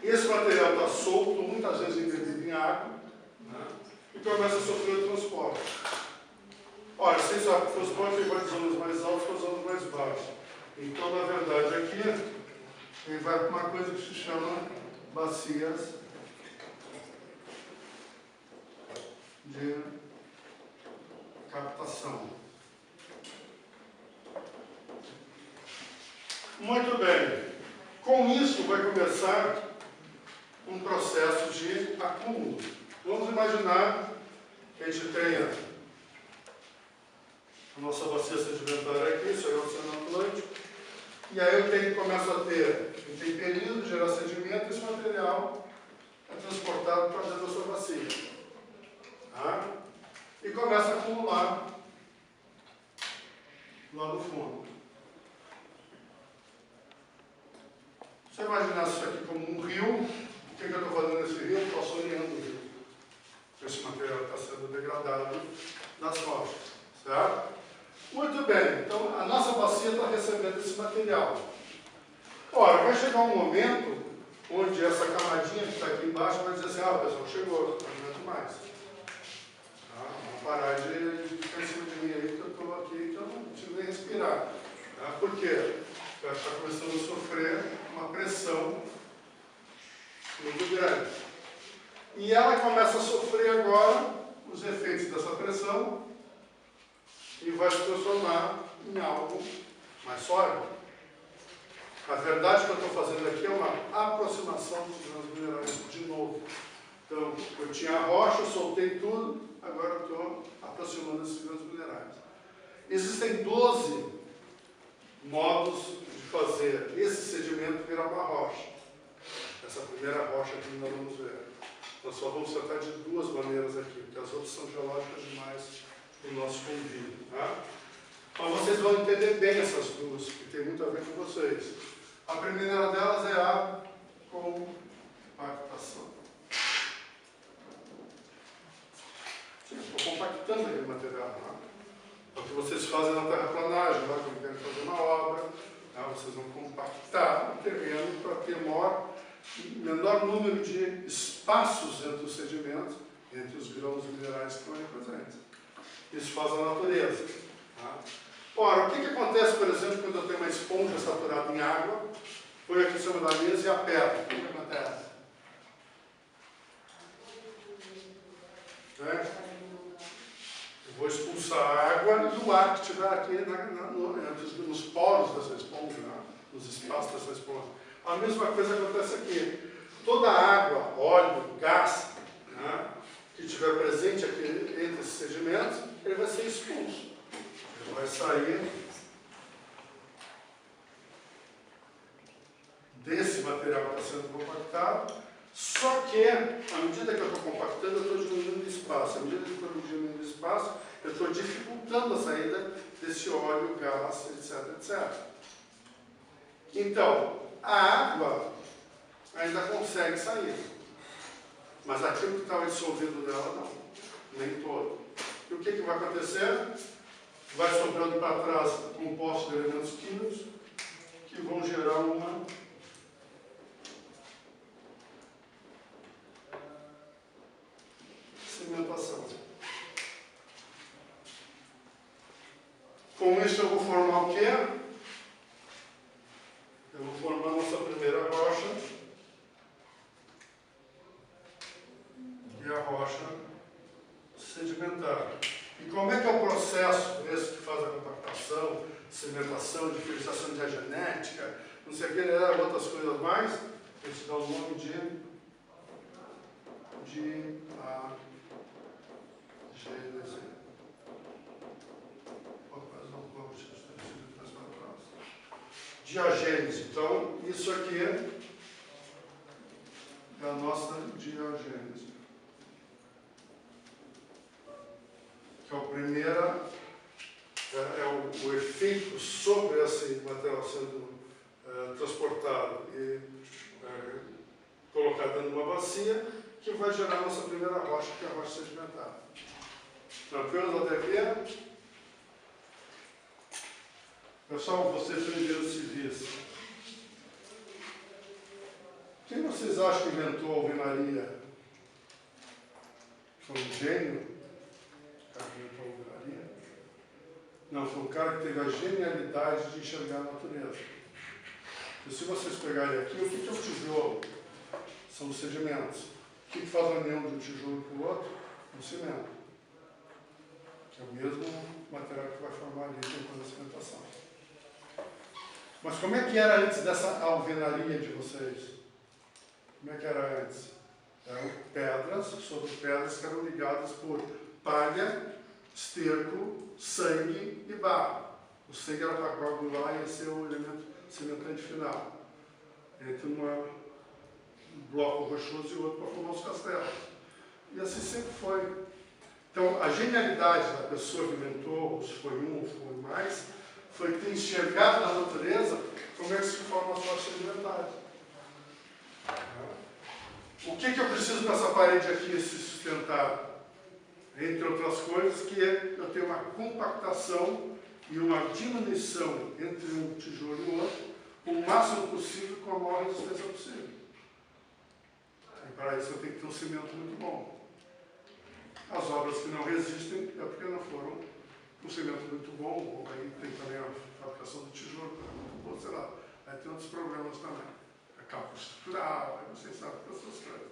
Esse material está solto, muitas vezes embebido em água, né, e começa a sofrer o transporte. Olha, sem saber, o transporte vai de zonas mais altas para zonas mais baixas. Então, na verdade, aqui, ele vai para uma coisa que se chama bacias de captação. Muito bem. Com isso, vai começar um processo de acúmulo. Vamos imaginar que a gente tenha a nossa bacia sedimentária aqui, isso aí é o Oceano Atlântico, e aí eu tenho que começar a ter período, gerar sedimento, e esse material é transportado para dentro da sua bacia. Tá? E começa a acumular lá no fundo. Se você imaginar isso aqui como um rio, o que eu estou fazendo nesse rio? Eu estou assoreando o rio. Esse material está sendo degradado das rochas. Certo? Muito bem, então a nossa bacia está recebendo esse material. Ora, vai chegar um momento onde essa camadinha que está aqui embaixo vai dizer assim, pessoal, chegou, não aguento mais. Vamos parar de ficar em cima de mim aí, que eu estou aqui, que eu não consigo nem respirar. Por quê? Ela está começando a sofrer uma pressão muito grande. E ela começa a sofrer agora os efeitos dessa pressão e vai se transformar em algo mais sólido. A verdade que eu estou fazendo aqui é uma aproximação dos grãos minerais de novo. Então, eu tinha a rocha, soltei tudo, agora eu estou aproximando esses grãos minerais. Existem 12 modos de fazer esse sedimento virar uma rocha. Essa primeira rocha que nós vamos ver. Nós só vamos tratar de 2 maneiras aqui, porque as outras são geológicas demais para o nosso convívio. Tá? Então vocês vão entender bem essas 2, que tem muito a ver com vocês. A primeira delas é a compactação. Estou compactando aquele material. Né? É o que vocês fazem na terraplanagem, lá quando querem fazer uma obra, né? Vocês vão compactar o terreno para ter menor número de espaços entre os sedimentos, entre os grãos minerais que estão aí presentes. Isso faz a natureza. Tá? Ora, o que acontece, por exemplo, quando eu tenho uma esponja saturada em água, põe aqui em cima da mesa e aperto? O que acontece? Eu vou expulsar a água água e o ar que estiver aqui nos poros dessa esponja, nos espaços dessa esponja. A mesma coisa acontece aqui. Toda a água, óleo, gás, que estiver presente aqui entre esses sedimentos, ele vai ser expulso. Ele vai sair desse material que está sendo compactado, só que, à medida que eu estou compactando, eu estou diminuindo o espaço. À medida que eu estou diminuindo o espaço, eu estou dificultando a saída desse óleo, gás, etc, etc. Então, a água ainda consegue sair, mas aquilo que estava dissolvido nela, não, nem todo. E o que vai acontecer? Vai sobrando para trás compostos de elementos químicos que vão gerar uma cimentação. Com isso eu vou formar o quê? Eu vou formar a nossa primeira rocha, que é a rocha sedimentar. E como é que é o processo esse que faz a compactação, cimentação, diferenciação diagenética, não sei o que, outras coisas mais? Eles dão o nome de gênese. Diagênese. Então, isso aqui é a nossa diagênese. Que é a primeira, o efeito sobre esse material sendo transportado e colocado dentro de uma bacia, que vai gerar a nossa primeira rocha, que é a rocha sedimentar. Tranquilo até aqui? Pessoal, vocês são engenheiros civis. Quem vocês acham que inventou a alvenaria? Foi um gênio? O cara que inventou a alvenaria? Não, foi um cara que teve a genialidade de enxergar a natureza. E se vocês pegarem aqui, o que é o tijolo? São os sedimentos. O que faz a união de um tijolo com o outro? O cimento. Que é o mesmo material que vai formar ali depois da cimentação. Mas como é que era antes dessa alvenaria de vocês? Como é que era antes? Eram pedras sobre pedras que eram ligadas por palha, esterco, sangue e barro. O sangue era para coagular e esse é o elemento cimentante final. Entre um bloco rochoso e outro para formar os castelos. E assim sempre foi. Então, a genialidade da pessoa que inventou, se foi um ou foi mais, foi ter enxergado na natureza como é que se forma as rochas sedimentares. O que eu preciso nessa parede aqui se sustentar? Entre outras coisas, que é eu tenho uma compactação e uma diminuição entre um tijolo e o outro, o máximo possível com a maior resistência possível. E para isso eu tenho que ter um cimento muito bom. As obras que não resistem é porque não foram um cimento muito bom, ou aí tem também a fabricação do tijolo, muito boa, sei lá. Aí tem outros problemas também. É cálculo estrutural, aí vocês sabem dessas coisas.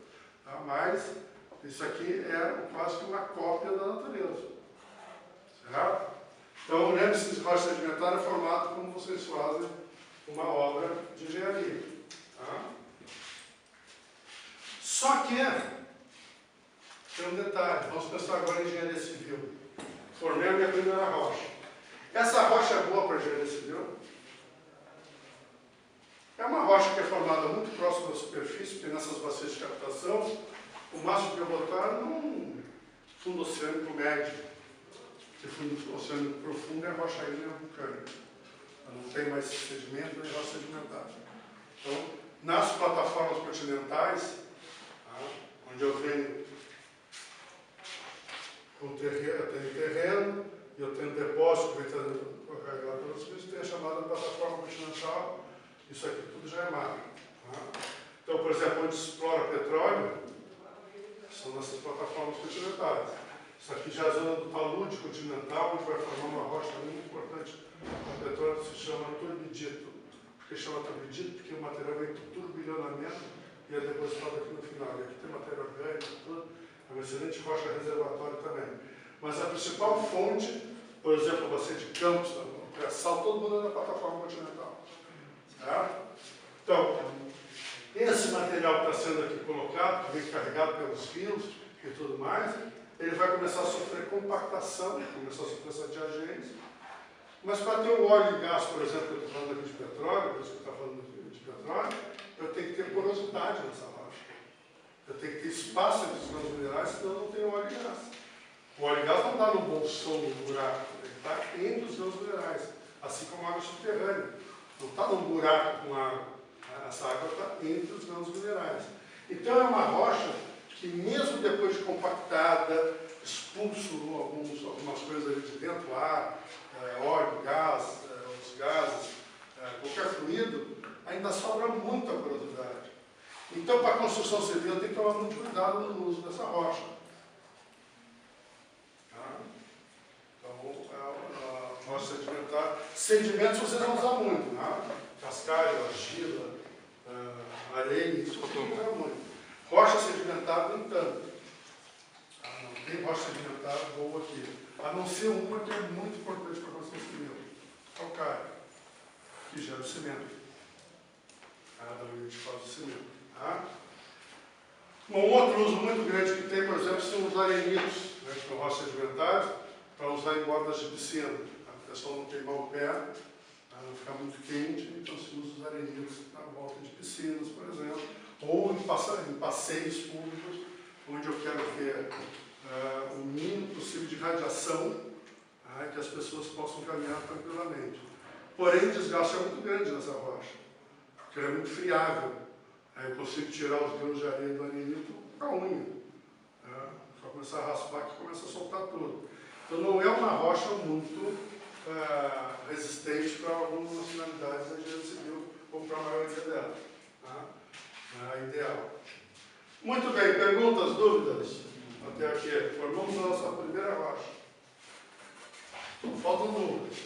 Tá? Mas isso aqui é quase que uma cópia da natureza. Certo? Então, lembre-se que rocha sedimentar é formado como vocês fazem uma obra de engenharia. Tá? Só que tem um detalhe, vamos pensar agora em engenharia civil. Formei a minha primeira rocha. Essa rocha é boa para engenharia civil? É uma rocha que é formada muito próximo da superfície, porque nessas bacias de captação, o máximo que eu botar é num fundo oceânico médio. Que fundo oceânico profundo é rocha ígnea vulcânica. Não tem mais sedimento nem rocha sedimentar. Então, nas plataformas continentais, onde eu venho com terreno, eu tenho terreno, e eu tenho depósito que vem sendo carregado pelos fios, tem a chamada plataforma continental, isso aqui tudo já é mar. Então, por exemplo, onde se explora petróleo, são nessas plataformas continentais. Isso aqui já é a zona do talude continental, onde vai formar uma rocha muito importante. O petróleo se chama turbidito. Por que chama turbidito? Porque o material vem do turbilhonamento e é depositado aqui no final. E aqui tem matéria orgânica, tudo. É uma excelente rocha reservatório também. Mas a principal fonte por exemplo, você de Campos, no pré-sal, todo mundo anda na plataforma continental. Certo? Então, esse material que está sendo aqui colocado, que vem carregado pelos fios e tudo mais, ele vai começar a sofrer compactação, começar a sofrer essa diagênese. Mas para ter o óleo e gás, por exemplo, que eu estou falando aqui de petróleo, por isso que eu estou falando de petróleo, eu tenho que ter porosidade nessa rocha. Eu tenho que ter espaço entre os grãos minerais, senão eu não tenho óleo e gás. O óleo e gás não está no bolsão, no buraco, ele está entre os grãos minerais, assim como a água subterrânea. Não está num buraco com água. Essa água está entre os grãos minerais. Então é uma rocha que, mesmo depois de compactada, expulso algumas coisas ali de dentro, ar, óleo, gás, os gases, qualquer fluido, ainda sobra muita porosidade. Então, para a construção civil, tem que tomar muito cuidado no uso dessa rocha. Tá? Então, a rocha sedimentar. Sedimentos vocês vão usar muito, né? Cascalho, argila, areia, isso vocês vão usar muito. Rocha sedimentar, nem tanto. Não tem rocha sedimentar boa aqui. A não ser uma que é muito importante para a construção civil. Calcário, que gera o cimento. Da onde a gente faz o cimento. Tá? Um outro uso muito grande que tem, por exemplo, são os arenitos, né, que são rochas sedimentares, para usar em bordas de piscina. A pessoa não queimar o pé, não ficar muito quente, então se usa os arenitos na volta de piscinas, por exemplo, ou em passeios públicos, onde eu quero ver o mínimo possível de radiação, que as pessoas possam caminhar tranquilamente. Porém, o desgaste é muito grande nessa rocha, porque ela é muito friável. Aí eu consigo tirar os grãos de areia do arenito com a unha. Só começar a raspar que começa a soltar tudo. Então não é uma rocha muito resistente para algumas finalidades da engenharia civil, ou para a maioria dela. Não é ideal. Muito bem, perguntas, dúvidas? Até aqui. Formamos a nossa primeira rocha. Faltam dúvidas.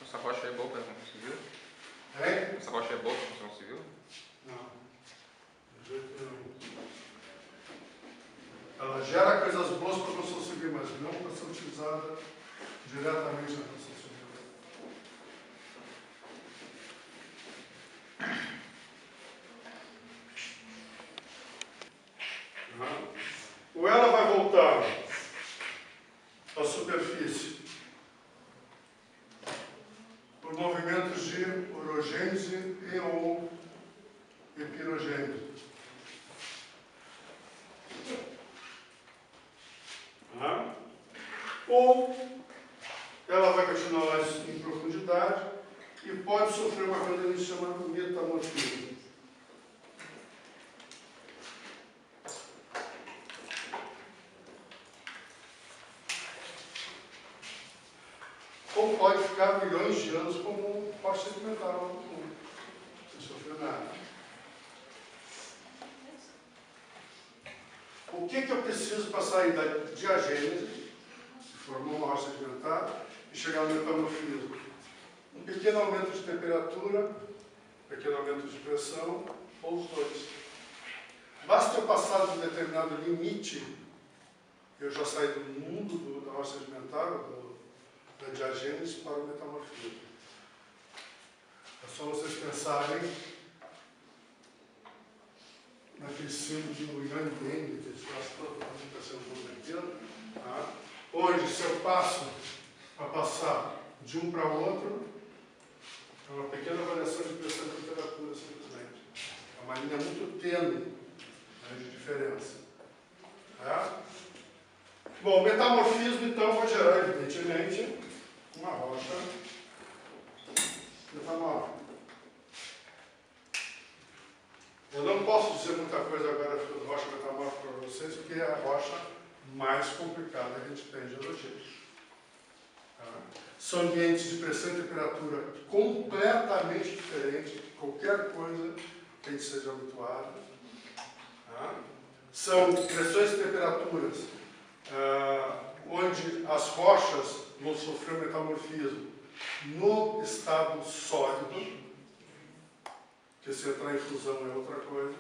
Essa rocha é boa para a construção civil? Hein? Essa rocha é boa para a construção civil? Não. De jeito nenhum. Ela gera coisas boas para a construção civil, mas não para ser utilizada diretamente na construção civil. Ou ela vai voltar à superfície por movimentos de orogênese e ou epirogênese. Ou ela vai continuar lá em profundidade e pode sofrer uma coisa que a gente chama de metamorfismo. Ou pode ficar milhões de anos como um rocha sedimentar lá no fundo, sem sofrer nada. O que eu preciso para sair da diagênese, que formou uma rocha sedimentar, e chegar no metamorfismo? Um pequeno aumento de temperatura, um pequeno aumento de pressão, ou os dois. Basta eu passar de um determinado limite, eu já saí do mundo da rocha sedimentar, da diagênese para o metamorfismo. É só vocês pensarem naquele símbolo do Yang Deng, que está sendo convertido, onde se eu passo a passar de um para o outro, é uma pequena variação de pressão e temperatura, simplesmente. É uma linha muito tênue de diferença. Bom, metamorfismo, então, vai gerar, evidentemente, uma rocha metamórfica. Eu não posso dizer muita coisa agora sobre rocha metamórfica para vocês, porque é a rocha mais complicada que a gente tem em geologia. São ambientes de pressão e temperatura completamente diferentes de qualquer coisa que a gente seja habituado. São pressões e temperaturas onde as rochas vão sofrer metamorfismo no estado sólido, que se entrar em fusão é outra coisa.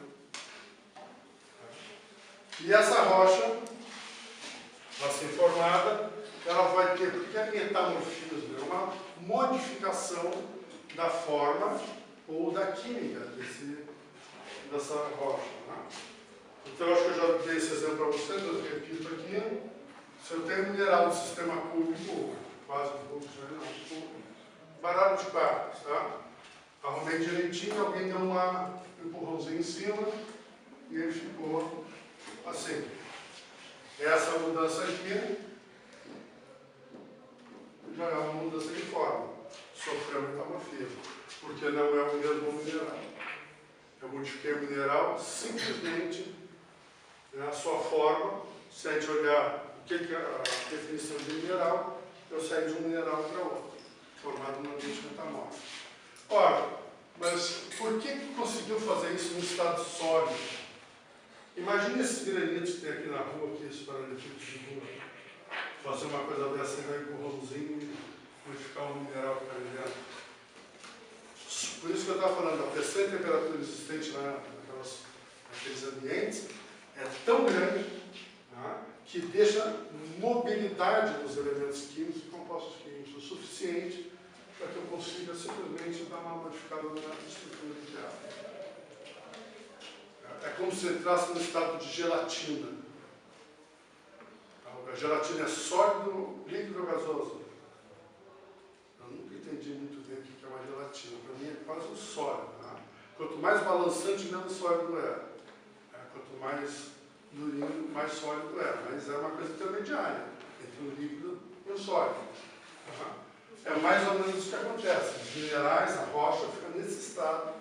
E essa rocha, assim formada, ela vai ter, porque é metamorfismo, é uma modificação da forma ou da química dessa rocha. Né? Então, eu acho que eu já dei esse exemplo para vocês, eu repito aqui. Se eu tenho um mineral do sistema cúbico, quase cúbico, baralho de quartos, tá? Arrumei direitinho, alguém deu um empurrãozinho em cima e ele ficou assim. Essa mudança aqui já é uma mudança de forma, sofreu metamorfismo, porque não é o mesmo mineral. Eu modifiquei o mineral simplesmente a sua forma. Se a gente olhar o que é a definição de mineral, eu saí de um mineral para outro, formado num ambiente metamórfico. Ora, mas por que conseguiu fazer isso em estado sólido? Imagine esses granitos que tem aqui na rua, aqui, esse paralelepípedo de rua. Fazer uma coisa dessa e dar um empurrãozinho e modificar um mineral que está ali dentro. Por isso que eu estava falando, a pressão e temperatura existente naqueles ambientes é tão grande, né, que deixa mobilidade dos elementos químicos e compostos químicos o suficiente para que eu consiga simplesmente dar uma modificada na estrutura ideal. É como se entrasse no estado de gelatina. A gelatina é sólido, líquido ou gasoso? Eu nunca entendi muito bem o que é uma gelatina. Para mim é quase um sólido. Né? Quanto mais balançante, menos sólido é. Quanto mais durinho, mais sólido é. Mas é uma coisa intermediária entre o líquido e o sólido. É mais ou menos isso que acontece. Os minerais, a rocha, fica nesse estado,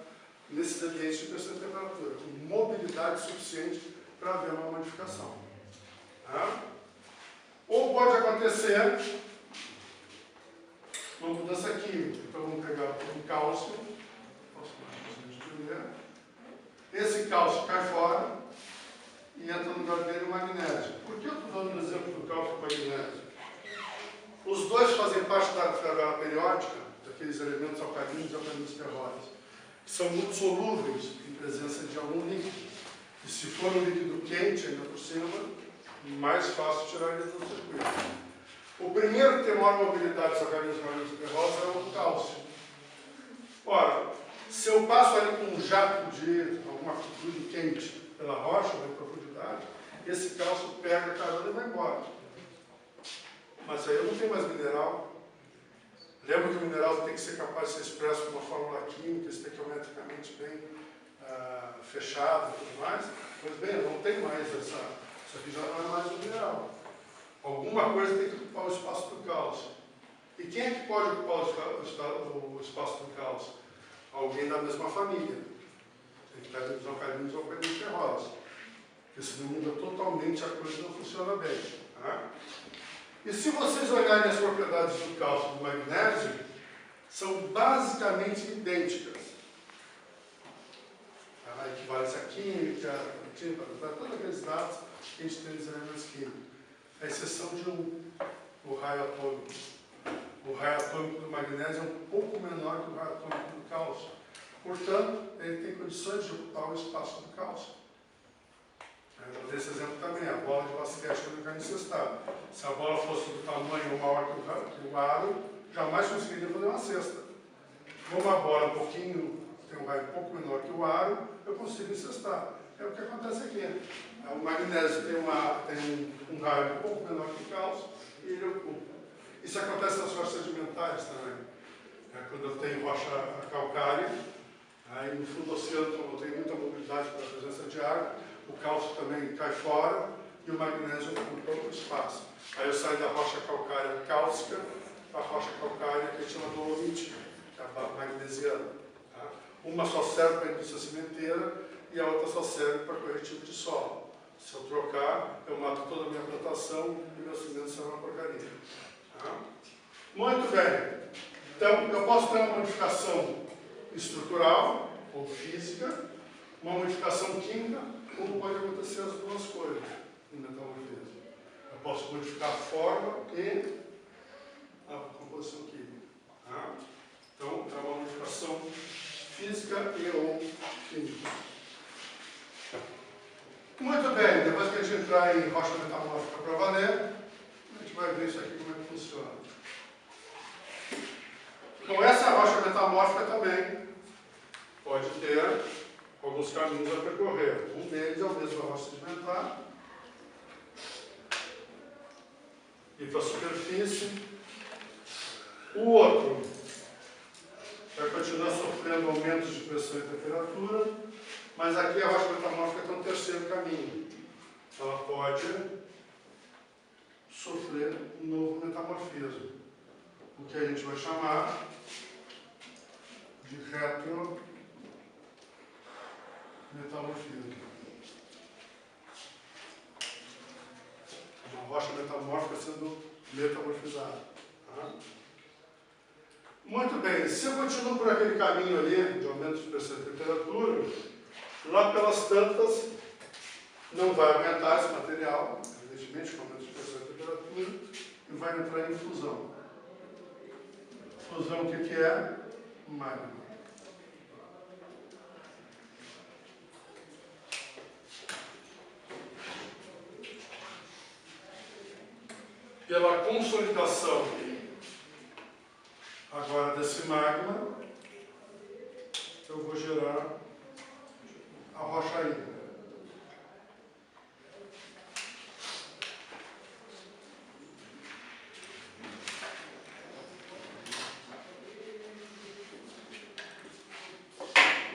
nesses ambientes de pressão e temperatura, com mobilidade suficiente para haver uma modificação. Ou pode acontecer uma mudança química. Então vamos pegar um cálcio. Esse cálcio cai fora e entra no lugar dele o magnésio. Por que eu estou dando o exemplo do cálcio e do magnésio? Os dois fazem parte da tabela periódica, daqueles elementos alcalinos e alcalinos terrosos, que são muito solúveis em presença de algum líquido. E se for um líquido quente, ainda por cima, mais fácil tirar ele do circuito. O primeiro que tem maior mobilidade dos alcalinos e terrosos é o cálcio. Ora, se eu passo ali com um jato de alguma fluido quente pela rocha, na profundidade, esse cálcio pega a carona e vai embora. Mas aí eu não tenho mais mineral. Lembra que o mineral tem que ser capaz de ser expresso com uma fórmula química, estequiometricamente bem fechado e tudo mais? Pois bem, eu não tenho mais isso aqui já não é mais um mineral. Alguma coisa tem que ocupar o espaço do cálcio. E quem é que pode ocupar o espaço do cálcio? Alguém da mesma família. Tem que estar nos alcalinos ou alcalinos terrosos. Porque senão muda totalmente a coisa e não funciona bem. Tá? E se vocês olharem as propriedades do cálcio e do magnésio, são basicamente idênticas. A equivalência química, todos aqueles dados que a gente tem nos elementos químicos. A exceção de o raio atômico. O raio atômico do magnésio é um pouco menor que o raio atômico do cálcio. Portanto, ele tem condições de ocupar o espaço do cálcio. Eu dei esse exemplo também, a bola de basquete do cano incestado. Se a bola fosse do tamanho maior que o aro, jamais conseguiria fazer uma cesta. Como a bola tem um raio um pouco menor que o aro, eu consigo incestar. É o que acontece aqui. O magnésio tem um raio um pouco menor que o cálcio e ele ocupa. Isso acontece nas rochas sedimentares também. Quando eu tenho rocha calcária, aí no fundo do oceano, como eu tenho muita mobilidade pela presença de água, o cálcio também cai fora e o magnésio ocupa o espaço. Aí eu saio da rocha calcária cálcica para a rocha calcária que a gente chama dolomitítica, que é a magnesiana. Tá? Uma só serve para a indústria cimenteira e a outra só serve para corretivo de solo. Se eu trocar, eu mato toda a minha plantação e meu cimento será uma porcaria. Tá? Muito bem. Então, eu posso ter uma modificação estrutural ou física, uma modificação química, como pode acontecer as duas coisas no metalurgismo. Eu posso modificar a forma e a composição química. Tá? Então, é uma modificação física e ou química. Muito bem, depois que a gente entrar em rocha metamórfica para valer, vai ver isso aqui como é que funciona. Então essa rocha metamórfica também pode ter alguns caminhos a percorrer. Um deles é o mesmo da rocha sedimentar. Ir para a superfície. O outro vai continuar sofrendo aumentos de pressão e temperatura, mas aqui a rocha metamórfica tem um terceiro caminho. Ela pode sofrer um novo metamorfismo, o que a gente vai chamar de retrometamorfismo. Uma rocha metamórfica sendo metamorfizada. Tá? Muito bem, se eu continuo por aquele caminho ali, de aumento de pressão e temperatura, lá pelas tantas, não vai aumentar esse material, evidentemente, com aumento de pressão e temperatura, e vai entrar em fusão. Fusão, o que é? Magma. Pela consolidação agora desse magma, eu vou gerar a rocha ígnea.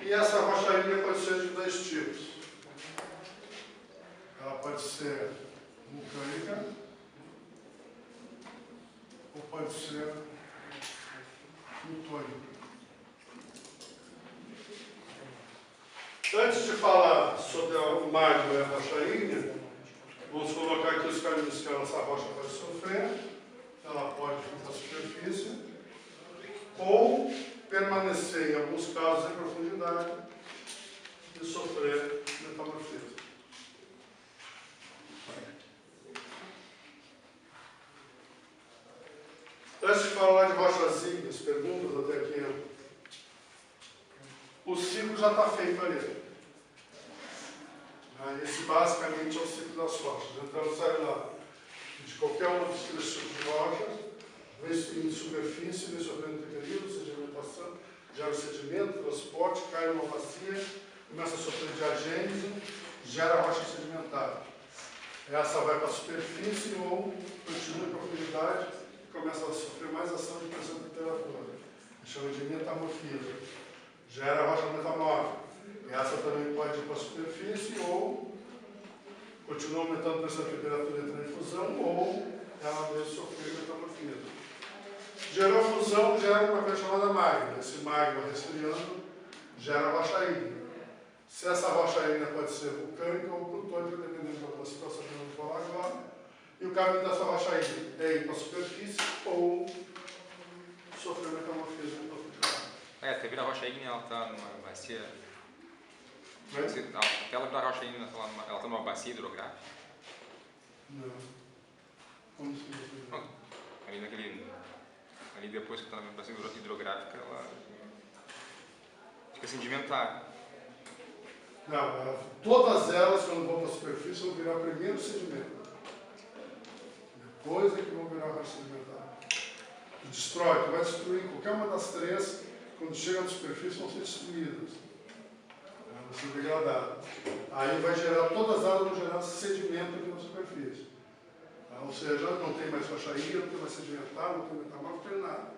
E essa rocha ígnea pode ser de dois tipos. Ela pode ser vulcânica ou pode ser plutônica. Antes de falar sobre o magma e a rocha ígnea, vamos colocar aqui os caminhos que essa rocha pode sofrer. Ela pode vir para a superfície ou permanecer, em alguns casos, em profundidade e sofrer metamorfismo. Antes de falar de rochas ígneas, perguntas até aqui. O ciclo já está feito ali. Esse basicamente é o ciclo das rochas. Então sai lá de qualquer um dos três tipos de rochas, vem em superfície, vem sofrendo deterioro, sedimentação, gera sedimento, transporte, cai numa bacia, começa a sofrer diagênese, gera rocha sedimentar. Essa vai para a superfície ou continua em profundidade e começa a sofrer mais ação de pressão e temperatura. Chama de metamorfismo. Gera rocha metamórfica. Essa também pode ir para a superfície ou continua aumentando a pressão e temperatura e entra em fusão ou ela mesmo sofrer metamorfismo. Gerou fusão, gera uma coisa chamada magma. Esse magma resfriando gera rocha ígnea. Se essa rocha ígnea pode ser vulcânica ou plutônica, dependendo da situação que nós vamos falar agora. E o caminho dessa rocha ígnea é ir para a superfície ou sofrer metamorfismo em profundidade. Teve a rocha ígnea, ela está numa bacia. Mas? Aquela da rocha ígnea, ela está numa bacia hidrográfica? Não. Como se fosse? Ali depois que está na bacia hidrográfica, ela fica sedimentar. Não, todas elas, quando vão para a superfície, vão virar primeiro sedimento. Depois é que vão virar rocha sedimentar. Destrói, tu vai destruir qualquer uma das três, quando chega na superfície, vão ser destruídas. Vão ser degradadas. Aí vai gerar, todas elas vão gerar sedimento aqui na superfície. Ou seja, não tem mais rocha ígnea, não tem mais sedimentar, não tem metamórfico, não tem nada.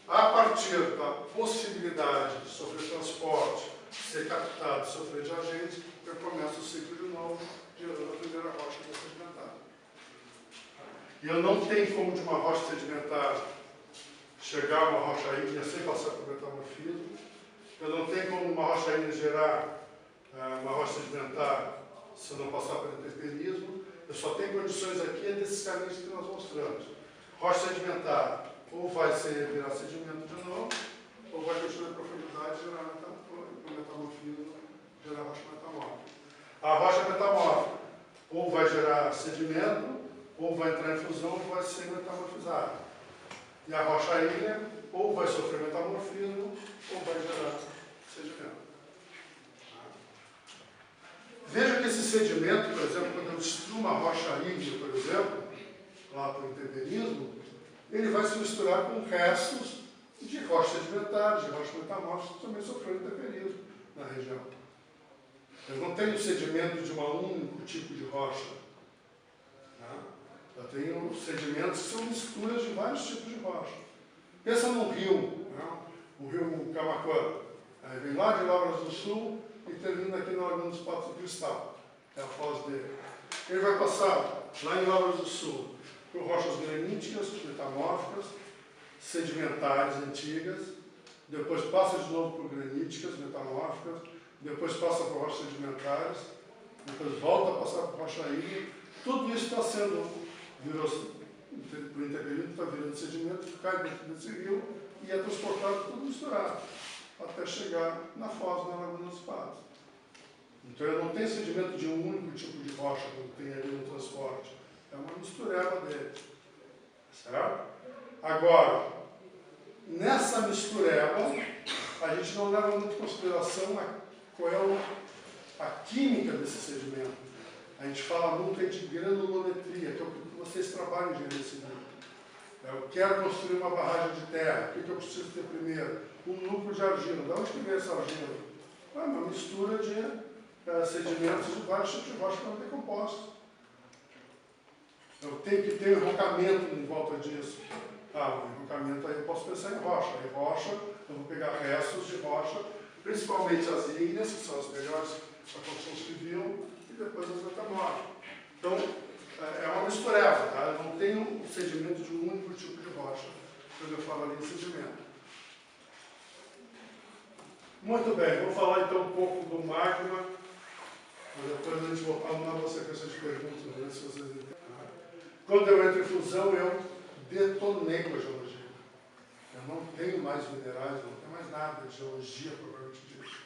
A partir da possibilidade de sofrer transporte, ser captado, sofrer de agentes, eu começo o ciclo de novo, gerando a primeira rocha sedimentar. E eu não tenho como de uma rocha sedimentar chegar a uma rocha ígnea sem passar por metamorfismo. Eu não tenho como uma rocha ígnea gerar uma rocha sedimentar se eu não passar por intemperismo. Eu só tenho condições aqui desses caminhos que nós mostramos. Rocha sedimentar ou vai virar sedimento de novo, ou vai continuar em profundidade e gerar metamorfismo, gerar rocha metamórfica. A rocha metamórfica ou vai gerar sedimento, ou vai entrar em fusão, ou vai ser metamorfizada. E a rocha ígnea ou vai sofrer metamorfismo, ou vai gerar sedimento. Veja que esse sedimento, por exemplo, quando eu destruo uma rocha ígnea, por exemplo, lá para o intemperismo, ele vai se misturar com restos de rochas sedimentares, de rochas metamórficas, que também sofreram intemperismo na região. Eu não tenho sedimento de um único tipo de rocha. Né? Eu tenho sedimentos que são misturas de vários tipos de rocha. Pensa num rio, né? O rio Camaquã. Aí vem lá de Lavras do Sul e termina aqui na Laguna dos Patos do Cristal. É a foz dele. Ele vai passar lá em Lavras do Sul por rochas graníticas, metamórficas, sedimentares antigas, depois passa de novo por graníticas, metamórficas, depois passa por rochas sedimentares, depois volta a passar por rocha ígnea. Tudo isso está sendo, o intemperismo está virando sedimento que cai dentro desse rio e é transportado tudo misturado, até chegar na foz, na Laguna dos Patos. Então eu não tenho sedimento de um único tipo de rocha que tem ali no transporte. É uma mistureba dele. Certo? Agora, nessa mistureba, a gente não leva muito em consideração qual é a química desse sedimento. A gente fala muito de granulometria, que é o que vocês trabalham em engenharia civil. Eu quero construir uma barragem de terra. O que eu preciso ter primeiro? Um núcleo de argila. De onde que vem essa argila? É uma mistura de sedimentos de vários tipos de rocha que não tem composto. Eu tenho que ter enrocamento em volta disso. O enrocamento aí eu posso pensar em rocha. Aí rocha, eu vou pegar restos de rocha, principalmente as ígneas, que são as melhores para a construção civil, e depois as metamórficas. Então, é uma mistureba, tá? Eu não tenho um sedimento de um único tipo de rocha, quando eu falo ali em sedimento. Muito bem, vou falar então um pouco do magma, mas depois a gente voltar numa sequência de perguntas, ver se vocês entendem. Quando eu entro em fusão, eu detonei com a geologia. Eu não tenho mais minerais, eu não tenho mais nada de geologia, propriamente dito.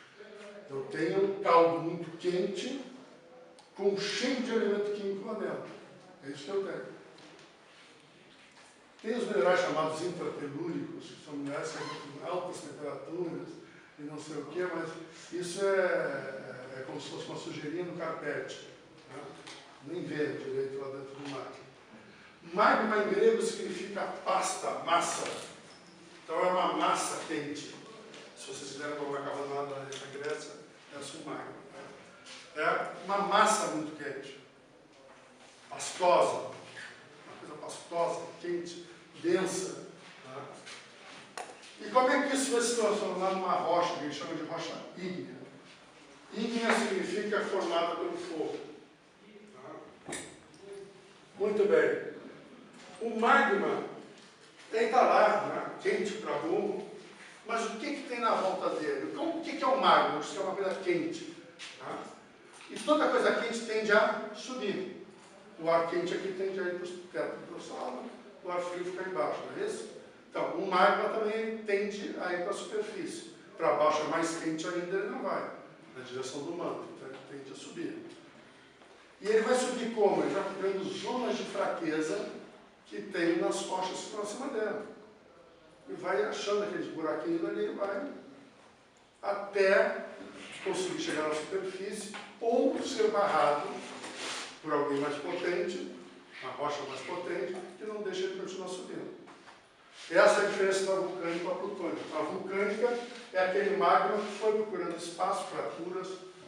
Eu tenho um caldo muito quente, cheio de elemento químico lá dentro. É isso que eu tenho. Tem os minerais chamados intratelúricos, que são minerais que com altas temperaturas e não sei o quê, mas isso é como se fosse uma sujeirinha no carpete. Né? Nem vê direito lá dentro do mar. Magma em grego significa pasta, massa. Então é uma massa quente. Se vocês quiserem tomar macarronada na Grécia, é o magma. É uma massa muito quente. Pastosa. Uma coisa pastosa, quente, densa. Tá? E como é que isso vai se transformar numa rocha, que a gente chama de rocha ígnea? Ígnea significa formada pelo fogo. Tá? Muito bem. O magma está lá, né, quente para burro, mas o que tem na volta dele? O que é o magma? Isso é uma coisa quente. Tá? E toda coisa quente tende a subir. O ar quente aqui tende a ir para o teto do solo, o ar frio fica embaixo, não é isso? Então, o magma também tende a ir para a superfície. Para baixo é mais quente ainda, ele não vai, na direção do manto, então ele tende a subir. E ele vai subir como? Ele vai criando zonas de fraqueza que tem nas rochas que estão acima dela. E vai achando aqueles buraquinhos ali e vai até conseguir chegar na superfície ou ser barrado por alguém mais potente, uma rocha mais potente, que não deixa ele continuar subindo. Essa é a diferença da vulcânica para a plutônica. A vulcânica é aquele magma que foi procurando espaço, fraturas,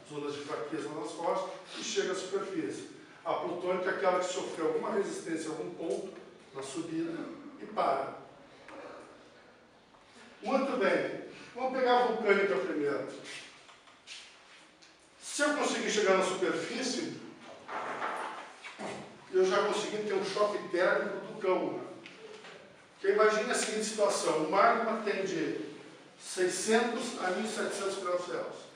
zonas de fraqueza nas rochas e chega à superfície. A plutônica é aquela que sofreu alguma resistência a algum ponto na subida e para. Muito bem. Vamos pegar a vulcânica primeiro. Se eu conseguir chegar na superfície, eu já consegui ter um choque térmico do cão. Né? Porque imagine a seguinte situação. O magma tem de 600 a 1700 graus Celsius.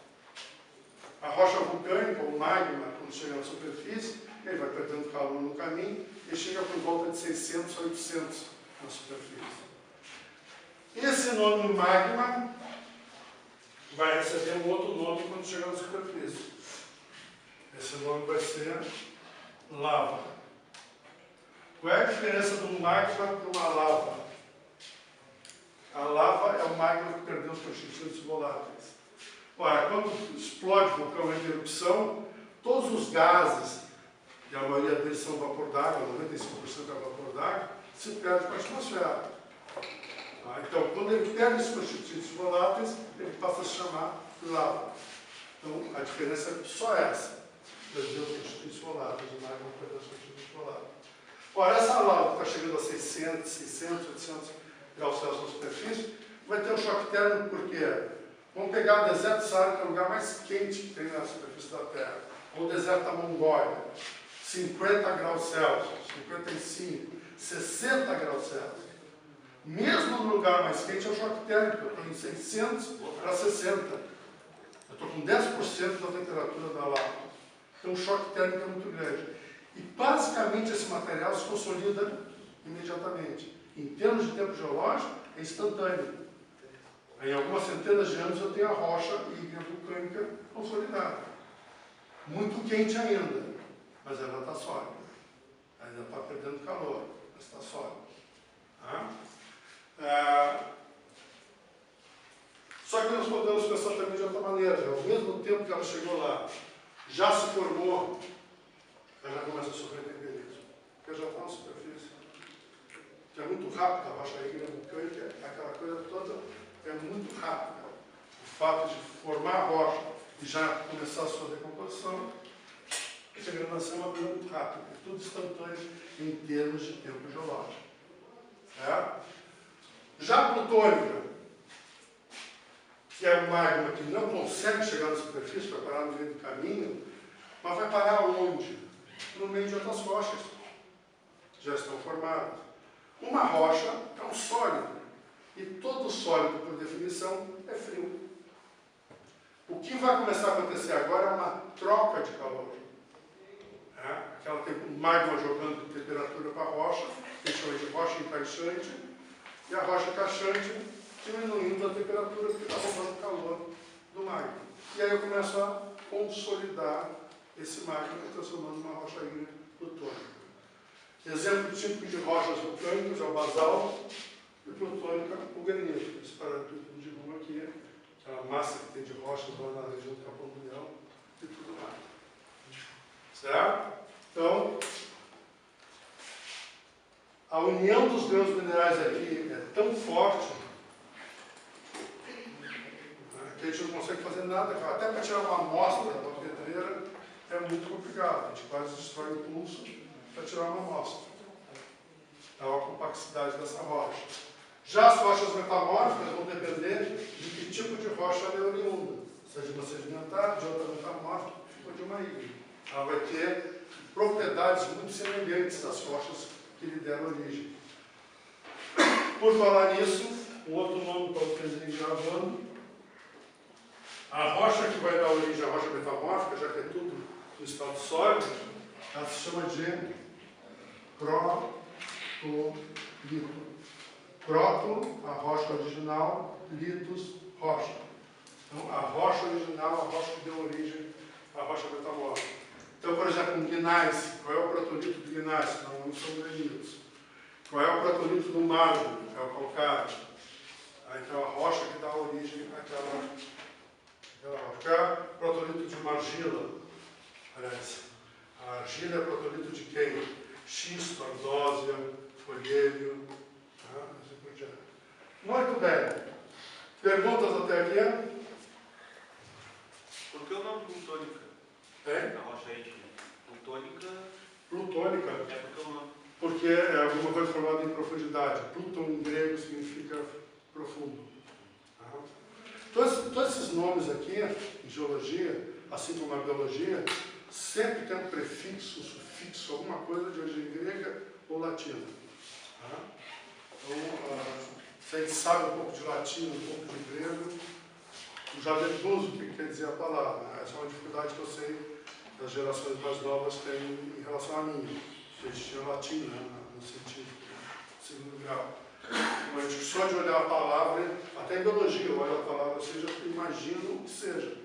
A rocha vulcânica, o magma, quando chega na superfície, ele vai perdendo calor no caminho e chega por volta de 600 a 800 na superfície. Esse nome magma vai receber um outro nome quando chegar na superfície. Esse nome vai ser lava. Qual é a diferença do magma para uma lava? A lava é o magma que perdeu os constituintes voláteis. Ora, quando explode o vulcão em erupção, todos os gases e a maioria deles são vapor d'água, 95% é vapor d'água, se perde para a atmosfera. Então, quando ele perde esses constituintes voláteis, ele passa a se chamar lava. Então, a diferença é só essa, das duas constituintes voláteis, o magma perde as constituintes voláteis. Ora, essa lava que está chegando a 600, 800 graus Celsius na superfície, vai ter um choque térmico, porque vamos pegar o deserto do Saara, que é o lugar mais quente que tem na superfície da Terra, ou o deserto da Mongólia, 50 graus Celsius, 55, 60 graus Celsius. Mesmo no lugar mais quente é o choque térmico, eu estou em 600 para 60. Eu estou com 10% da temperatura da lava. Então o choque térmico é muito grande. E basicamente esse material se consolida imediatamente. Em termos de tempo geológico, é instantâneo. Em algumas centenas de anos eu tenho a rocha ígnea vulcânica consolidada. Muito quente ainda, mas ela está sólida. Ainda está perdendo calor, mas está sólida. Só que nós podemos pensar também de outra maneira. Ao mesmo tempo que ela chegou lá, já se formou, ela já começa a sofrer temperismo. Porque já está na superfície. Que é muito rápido, a rocha ígnea vulcânica, aquela coisa toda é muito rápida. O fato de formar a rocha e já começar a sua decomposição, essa degradação é uma coisa muito rápida, é tudo instantâneo em termos de tempo geológico. Já a plutônica, que é um magma que não consegue chegar na superfície, vai parar no meio do caminho, mas vai parar onde? No meio de outras rochas. Já estão formadas. Uma rocha é um sólido. E todo sólido, por definição, é frio. O que vai começar a acontecer agora é uma troca de calor. Ela tem o magma jogando temperatura para a rocha, que chama de rocha encaixante, e a rocha encaixante diminuindo a temperatura porque está roubando calor do magma. E aí eu começo a consolidar esse magma e transformando numa rocha ígnea plutônica. Exemplo típico de rochas vulcânicas é o basalto e plutônica, o granito. Esse paralelepípedo de Roma aqui, aquela massa que tem de rochas lá na região do Capão do Leão e tudo mais. Certo? Então, a união dos grãos minerais aqui é tão forte que a gente não consegue fazer nada. Até para tirar uma amostra da pedreira é muito complicado. A gente quase destrói o pulso para tirar uma amostra. É a complexidade dessa rocha. Já as rochas metamórficas vão depender de que tipo de rocha ela é oriunda. Se é de uma sedimentar, de outra metamórfica ou de uma ígnea. Ela vai ter propriedades muito semelhantes às rochas que lhe deram origem. Por falar nisso, um outro nome para vocês irem gravando. A rocha que vai dar origem à rocha metamórfica, já que é tudo no estado sólido, ela se chama de protolito. Proto, a rocha original, litos, rocha. Então, a rocha original, a rocha que deu origem à rocha metamórfica. Então, por exemplo, um gneiss, qual é o protolito do gneiss? Não são granitos. Qual é o protolito do mármore? É o calcário. Então, a rocha que dá origem àquela rocha. Qual é o protolito de uma argila? Parece. A argila é protolito de quem? Xisto, ardósia, folhênio, assim por diante. Muito bem. Perguntas até aqui? Por que o nome plutônica? É? A rocha ígnea. Plutônica. Plutônica. É porque o nome. Porque é alguma coisa formada em profundidade. Pluton em grego significa profundo. Todos esses nomes aqui, em geologia, assim como na biologia, sempre tem um prefixo, um sufixo, alguma coisa de origem grega ou latina. Então, se a gente sabe um pouco de latim, um pouco de grego, já deduzo o que quer dizer a palavra. Essa é uma dificuldade que eu sei que as gerações mais novas têm em relação a mim. A gente tinha latim, né, no científico, no segundo grau. Mas só de olhar a palavra, até em biologia, eu olho a palavra, seja que imagino que seja.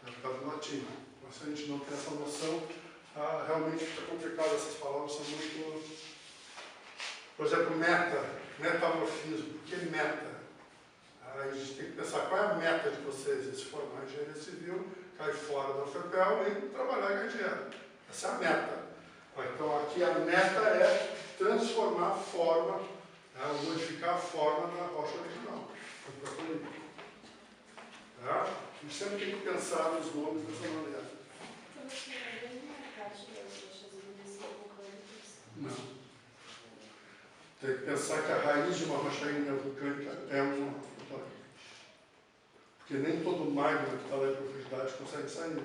É por causa do latim. Mas se a gente não tem essa noção, realmente fica complicado. Essas palavras são muito... Por exemplo, metamorfismo. Por que meta? A gente tem que pensar qual é a meta de vocês, de se formar em engenharia civil, cair fora da UFPEL e trabalhar em engenharia. Essa é a meta. Então aqui a meta é transformar a forma, né, modificar a forma da rocha original. Tá? A gente sempre tem que pensar nos nomes dessa maneira. Não. Tem que pensar que a raiz de uma rocha ígnea vulcânica é uma plutônica. Porque nem todo magma que está lá em profundidade consegue sair.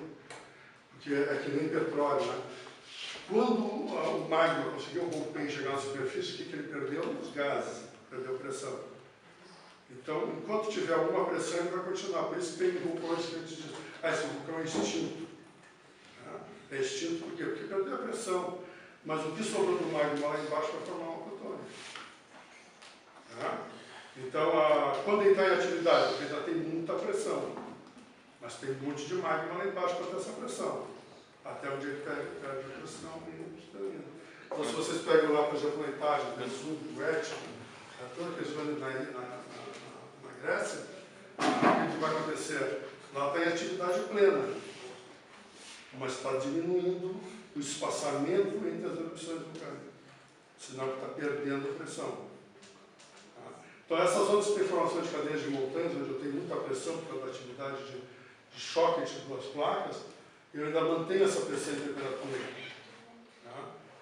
Porque é que nem petróleo, né? Quando o magma conseguiu romper e chegar na superfície, o que ele perdeu? Os gases, perdeu pressão. Então, enquanto tiver alguma pressão, ele vai continuar. Por isso que tem vulcões que a gente diz, esse vulcão é extinto. É extinto por quê? Porque perdeu a pressão. Mas o que sobrou do magma lá embaixo vai formar uma plutônica. Então, quando ele está em atividade, ele ainda tem muita pressão. Mas tem um monte de magma lá embaixo para ter essa pressão. Até o dia que perde a pressão e termina. Então, se vocês pegam lá, por exemplo, na Itália, o Vesúvio, o Etna, toda a questão na Grécia, o que vai acontecer? Lá está em atividade plena, mas está diminuindo o espaçamento entre as erupções vulcânicas, sinal que está perdendo a pressão. Então, essas outras performações de cadeias de montanhas, onde eu tenho muita pressão por causa da atividade de choque entre duas placas, eu ainda mantenho essa pressão e temperatura.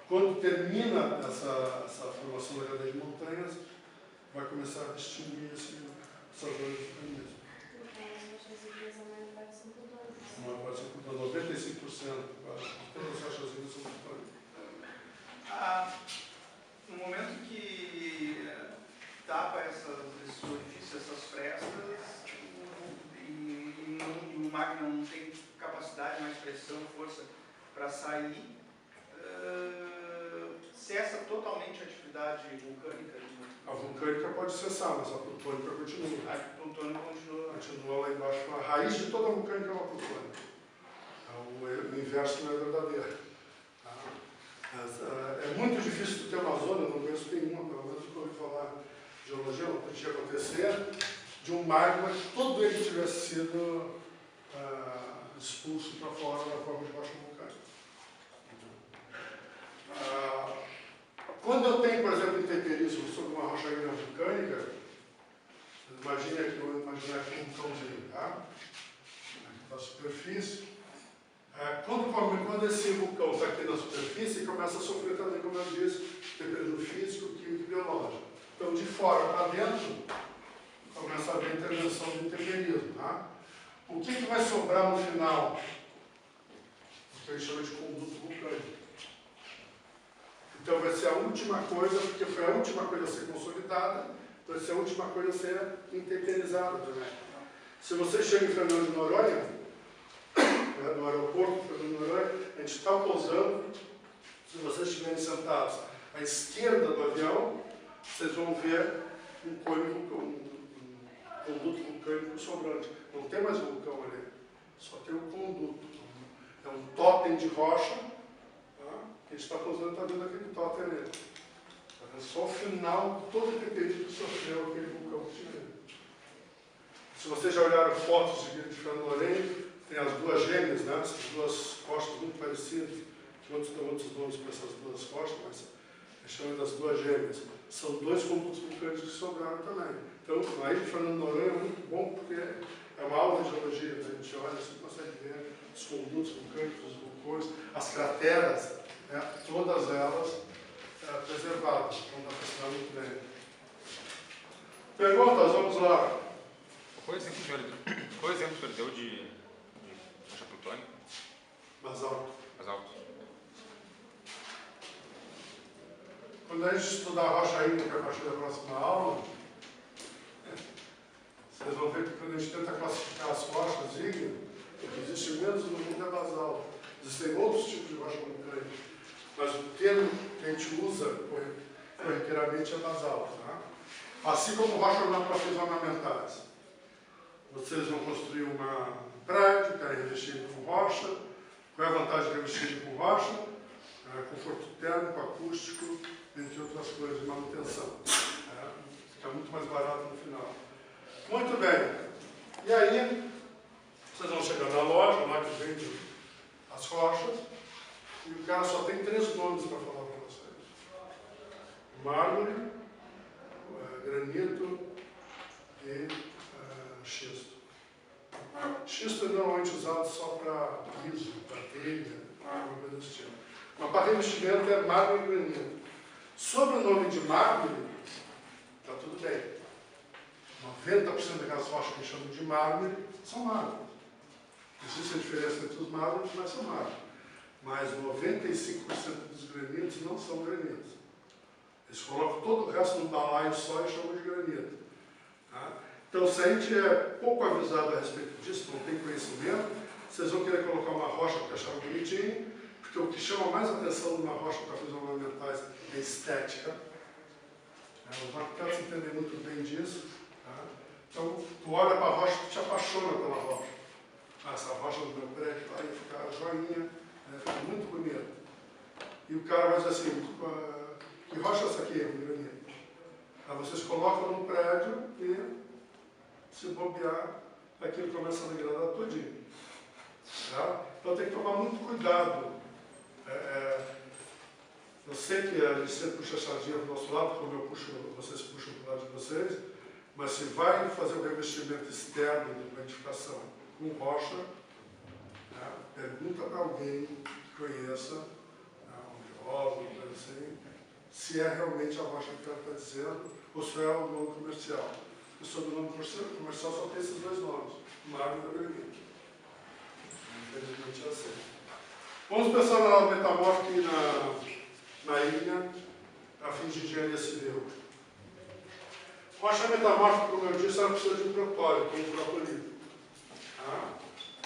Quando termina essa formação da cadeia de montanhas, vai começar a distinguir essas zonas de vulcanismo. Uma parte de 95%, todas as rochas ígneas são vulcânicas. No momento que tapa esses orifícios, essas frestas, e o magma não tem capacidade, mais pressão, força para sair, cessa totalmente a atividade vulcânica? A vulcânica pode cessar, mas a plutônica continua. A plutônica continua. Continua lá embaixo. A raiz de toda a vulcânica é uma plutônica. O inverso não é verdadeiro. É muito difícil ter uma zona, não conheço nenhuma, pelo menos que eu ouvi falar de geologia, não podia acontecer, de um magma que todo ele tivesse sido expulso para fora da forma de rocha vulcânica. Quando eu tenho, por exemplo, intemperismo sobre uma rocha ígnea vulcânica, imagine aqui, eu imaginar aqui um vulcãozinho, tá? Aqui na superfície. Quando esse vulcão está aqui na superfície, começa a sofrer também, como eu disse, temperismo físico, químico e biológico. Então, de fora para dentro, começa a haver intervenção do intemperismo, tá? O que vai sobrar no final? O que a gente chama de conduto vulcânico. Então vai ser a última coisa, porque foi a última coisa a ser consolidada, vai ser a última coisa a ser intemperizada também. Se você chega em Fernando de Noronha, no aeroporto de Fernando de Noronha, a gente está pousando, se vocês estiverem sentados à esquerda do avião, vocês vão ver um conduto vulcânico sobrante. Não tem mais vulcão ali, só tem o conduto. É um tótem de rocha. A gente está pousando, está vendo aquele tótem ali. Está vendo só o final de todo aquele período que sofreu aquele vulcão que tinha ali. Se vocês já olharam fotos de Fernando Lourenço, tem as duas gêmeas, né? Essas duas costas muito parecidas, que outros dão outros nomes para essas duas costas, mas eles chamam das duas gêmeas. São dois condutos vulcânicos que sobraram também. Então, a ilha de Fernando Noronha é muito bom porque é uma aula de geologia, né? A gente olha assim, consegue ver os condutos vulcânicos, os vulcões, as crateras, né? Todas elas preservadas. Então, dá para estudar muito bem. Perguntas? Vamos lá. Qual exemplo o senhor deu de rocha plutônica? Basalto. Basalto. Quando a gente estudar a rocha ígnea, que é a partir da próxima aula, vocês vão ver que quando a gente tenta classificar as rochas ígneas, o que existe menos no mundo é basalto. Existem outros tipos de rocha vulcânica, mas o termo que a gente usa corriqueiramente é basalto. Tá? Assim como rocha ornamentais. Vocês vão construir um prédio, querem revestir com rocha. Qual é a vantagem de revestir com rocha? Conforto térmico, acústico, entre outras coisas, de manutenção. Fica muito mais barato no final. Muito bem. E aí, vocês vão chegar na loja, lá que vende as rochas, E o cara só tem 3 nomes para falar para vocês: mármore, granito e xisto. Xisto é normalmente usado só para piso, para telha, alguma coisa desse tipo. Mas para revestimento é mármore e granito. Sobre o nome de mármore, está tudo bem. 90% daquelas rochas que chamam de mármore são mármores. Existe a diferença entre os mármores, mas são mármores. Mas 95% dos granitos não são granitos. Eles colocam todo o resto num balaio só e chamam de granito. Tá? Então, se a gente é pouco avisado a respeito disso, não tem conhecimento, vocês vão querer colocar uma rocha porque acharam bonitinho, porque o que chama mais atenção numa rocha para fins ornamentais é estética. Os arquitetos entendem muito bem disso. Tá? Então, tu olha para a rocha e te apaixona pela rocha. Essa rocha do meu prédio vai ficar joinha, fica muito bonita. E o cara vai dizer assim: que rocha é essa aqui? Granito. Aí vocês colocam no prédio e, se bobear, aquilo começa a degradar todinho. Tá? Então tem que tomar muito cuidado. Eu sei que a gente sempre puxa a sardinha para o nosso lado, como eu puxo, vocês puxam para o lado de vocês, mas se vai fazer o revestimento externo de uma edificação com rocha, pergunta para alguém que conheça, um geólogo, assim, se é realmente a rocha que o cara está dizendo, ou se é o nome comercial. E sobre o nome comercial só tem esses 2 nomes, mármore e granito. Infelizmente é assim. Vamos pensar na aula metamórfica e na ilha, a fim de engenharia civil. Rocha metamórfica, como eu disse, ela precisa de um protótipo, como o próprio livro.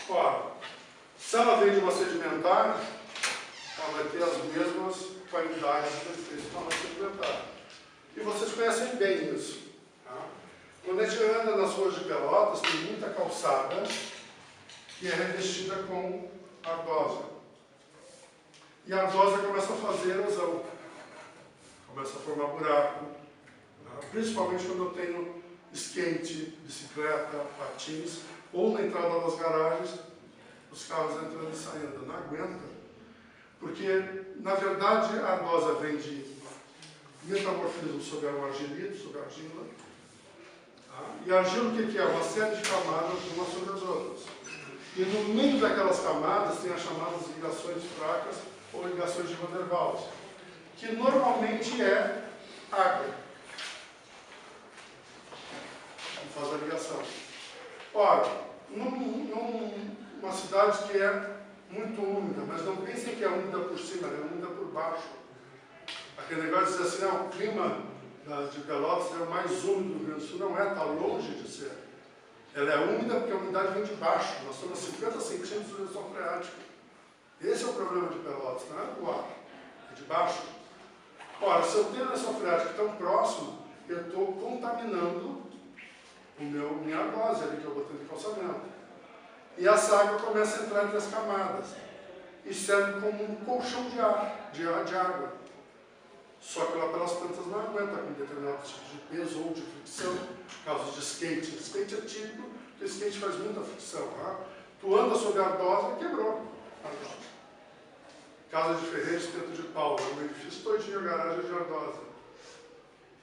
Ora, se ela vem de uma sedimentar, ela vai ter as mesmas qualidades e defeitos de uma sedimentar. E vocês conhecem bem isso. Quando a gente anda nas ruas de Pelotas, tem muita calçada que é revestida com ardosa. E a ardosa começa a fazer erosão. Começa a formar buraco. Principalmente quando eu tenho skate, bicicleta, patins, ou na entrada das garagens, os carros entrando e saindo. Não aguenta. Porque, na verdade, a ardosa vem de metamorfismo sobre o argilito, sobre a argila. E a argila, o que é? Uma série de camadas umas sobre as outras. E no meio daquelas camadas tem as chamadas ligações fracas ou ligações de Van der Waals, que normalmente é água. Que faz a ligação. Ora, numa cidade que é muito úmida, mas não pensem que é úmida por cima, é úmida por baixo. Aquele negócio de dizer assim, o clima de Pelotas é o mais úmido do Rio Grande do Sul, não é, está longe de ser. Ela é úmida porque a umidade vem de baixo, nós estamos a 50 centímetros de elevação freática. Esse é o problema de Pelotas, não é do ar, é de baixo. Ora, se eu tenho elevação freática tão próxima, eu estou contaminando minha ardosa ali que eu botei de calçamento. E essa água começa a entrar entre as camadas e serve como um colchão de ar, de água. Só que lá pelas plantas não aguenta com determinado tipo de peso ou de fricção, por causa de skate. Skate é típico, porque skate faz muita fricção. Tu anda sobre a ardosa e quebrou a ardosa. Casa de Ferreira, Espeto de Pau, é um edifício todinho, a garagem de ardosa.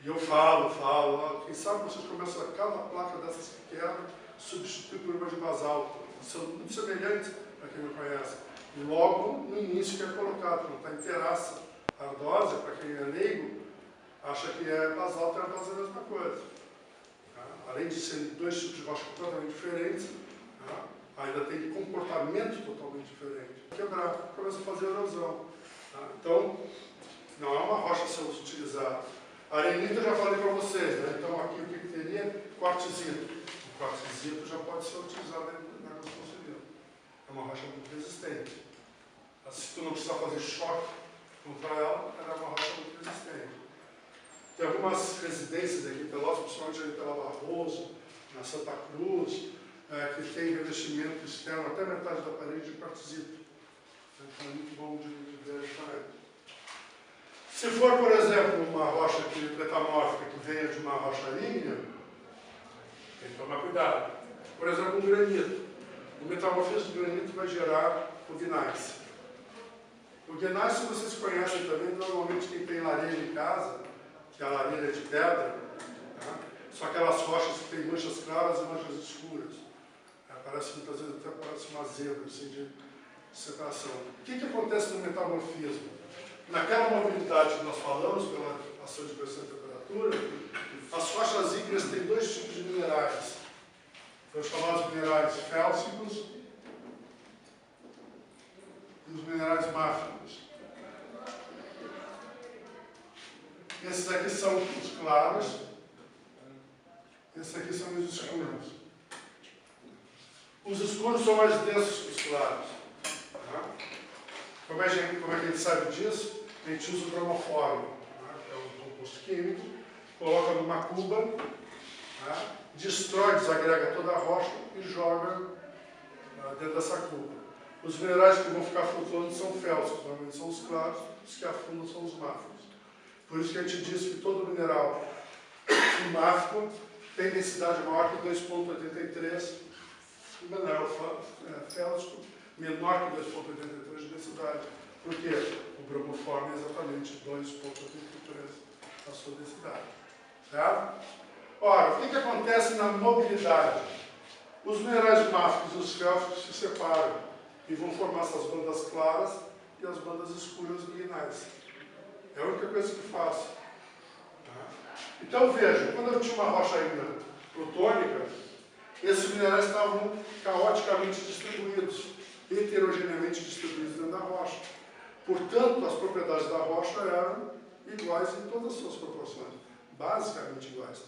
E eu falo, quem sabe vocês começam a cada placa dessas que quebram, substituir por uma de basalto. São muito semelhantes para quem me conhece. E logo no início que é colocado, quando está em terraça. A ardosa, para quem é leigo, acha que é basalto e ardosa é a mesma coisa. Além de serem 2 tipos de rocha completamente diferentes, ainda tem comportamento totalmente diferente. Quebrar, começa a fazer erosão. Então, não é uma rocha a ser utilizada. A arenita eu já falei para vocês, né? Então aqui o que teria? Quartzito. O quartzito já pode ser utilizado na construção civil. É uma rocha muito resistente. Se tu não precisar fazer choque contra ela, ela é uma rocha muito resistente. Tem algumas residências aqui em Pelotas, principalmente ali pela Barroso, na Santa Cruz, que tem revestimento externo até metade da parede de quartzito. Então é muito bom de ver também. Se for, por exemplo, uma rocha metamórfica que venha de uma rocha ígnea, tem que tomar cuidado. Por exemplo, um granito. O metamorfismo do granito vai gerar pugnais. O gneiss, vocês conhecem também, normalmente quem tem lareira em casa, que é a lareira de pedra, tá? São aquelas rochas que tem manchas claras e manchas escuras. Parece, muitas vezes até parece uma zebra assim, de separação. O que acontece no metamorfismo? Naquela mobilidade que nós falamos, pela ação de pressão e temperatura, as rochas ígneas têm dois tipos de minerais. Os chamados minerais félsicos e os minerais máficos. Esses aqui são os claros, esses aqui são os escuros. Os escuros são mais densos que os claros. Tá? Como é que a gente sabe disso? A gente usa o bromoforme, tá? Que é um composto químico, coloca numa cuba, tá? Destrói, desagrega toda a rocha e joga dentro dessa cuba. Os minerais que vão ficar flutuando são félsicos, normalmente são os claros, os que afundam são os máficos. Por isso que a gente diz que todo mineral máfico tem densidade maior que 2,83, o mineral félsico menor que 2,83 de densidade. Por quê? O bromoforme é exatamente 2,83 a sua densidade. Certo? Ora, o que acontece na mobilidade? Os minerais máficos e os félsicos se separam e vão formar essas bandas claras e as bandas escuras do gneiss. É a única coisa que faço. Então veja, quando eu tinha uma rocha ainda plutônica, esses minerais estavam caoticamente distribuídos, heterogeneamente distribuídos dentro da rocha. Portanto, as propriedades da rocha eram iguais em todas as suas proporções, basicamente iguais.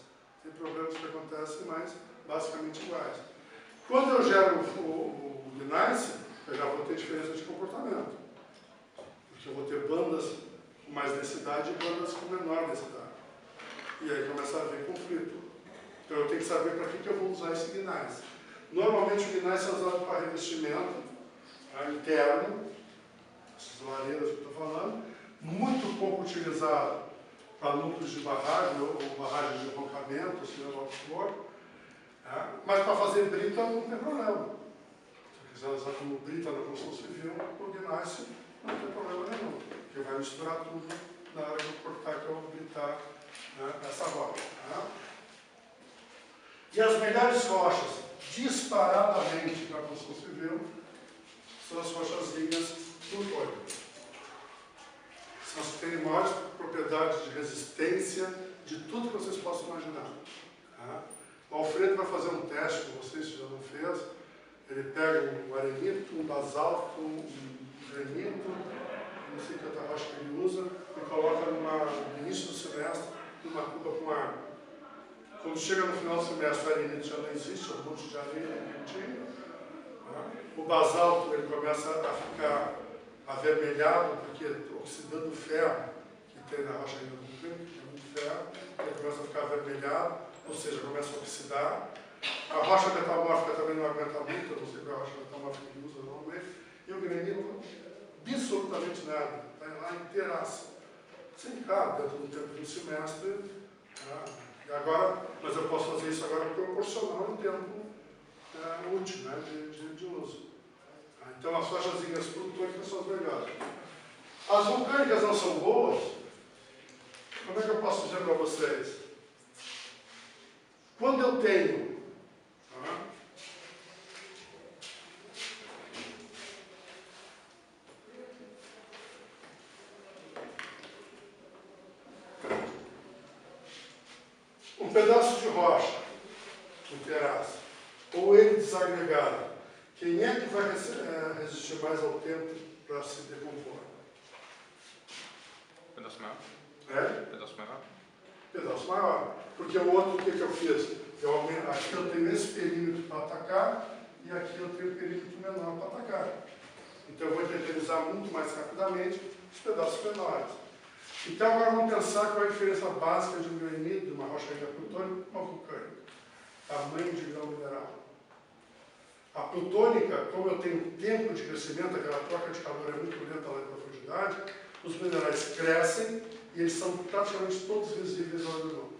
Tem problemas que acontecem, mas basicamente iguais. Quando eu gero o gneiss, eu já vou ter diferença de comportamento. Porque eu vou ter bandas com mais densidade e bandas com menor densidade. E aí começa a haver conflito. Então eu tenho que saber para que eu vou usar esse gneiss. Normalmente o gneiss é usado para revestimento interno, essas lareiras que eu estou falando, muito pouco utilizado para núcleos de barragem ou barragens de roncamento, seja lá o que for. Mas para fazer brita não tem problema. Se quiser usar como brita na construção civil, o gneiss não tem problema nenhum, porque vai misturar tudo na hora de cortar que eu vou britar essa rocha. E as melhores rochas, disparadamente para a construção civil, são as rochas ígneas plutônicas. São as que têm maiores propriedades de resistência de tudo que vocês possam imaginar. O Alfredo vai fazer um teste com vocês, se já não fez. Ele pega um arenito, um basalto, um granito, não sei que outra rocha que ele usa, e coloca no início do semestre, numa cuba com água. Quando chega no final do semestre, o arenito já não existe, é um monte de areia quentinho. O basalto ele começa a ficar avermelhado, porque oxidando o ferro que tem na rocha ainda do que é muito ferro, ele começa a ficar avermelhado, ou seja, começa a oxidar. A rocha metamórfica também não aguenta muito, eu não sei qual é a rocha metamórfica que usa normalmente, e o granito, absolutamente nada, está lá inteiraço. Sim, claro, dentro do tempo de um semestre, e agora, mas eu posso fazer isso agora proporcional ao tempo útil, de uso. Então as rochas ígneas plutônicas são as melhores. As vulcânicas não são boas? Como é que eu posso dizer para vocês? Quando eu tenho um pedaço de rocha, um terraço, ou ele desagregado, quem é que vai resistir mais ao tempo para se decompor? Pedaço maior? Pedaço maior? Pedaço maior. Porque o outro, o que eu fiz? Aqui eu tenho esse perímetro para atacar e aqui eu tenho um perímetro menor para atacar. Então eu vou eternizar muito mais rapidamente os pedaços menores. Então agora vamos pensar qual é a diferença básica de um granito, de uma rocha ígnea plutônica, com uma vulcânica. Tamanho de grão mineral. A plutônica, como eu tenho tempo de crescimento, aquela troca de calor é muito lenta lá em profundidade, os minerais crescem e eles são praticamente todos visíveis ao olho nu.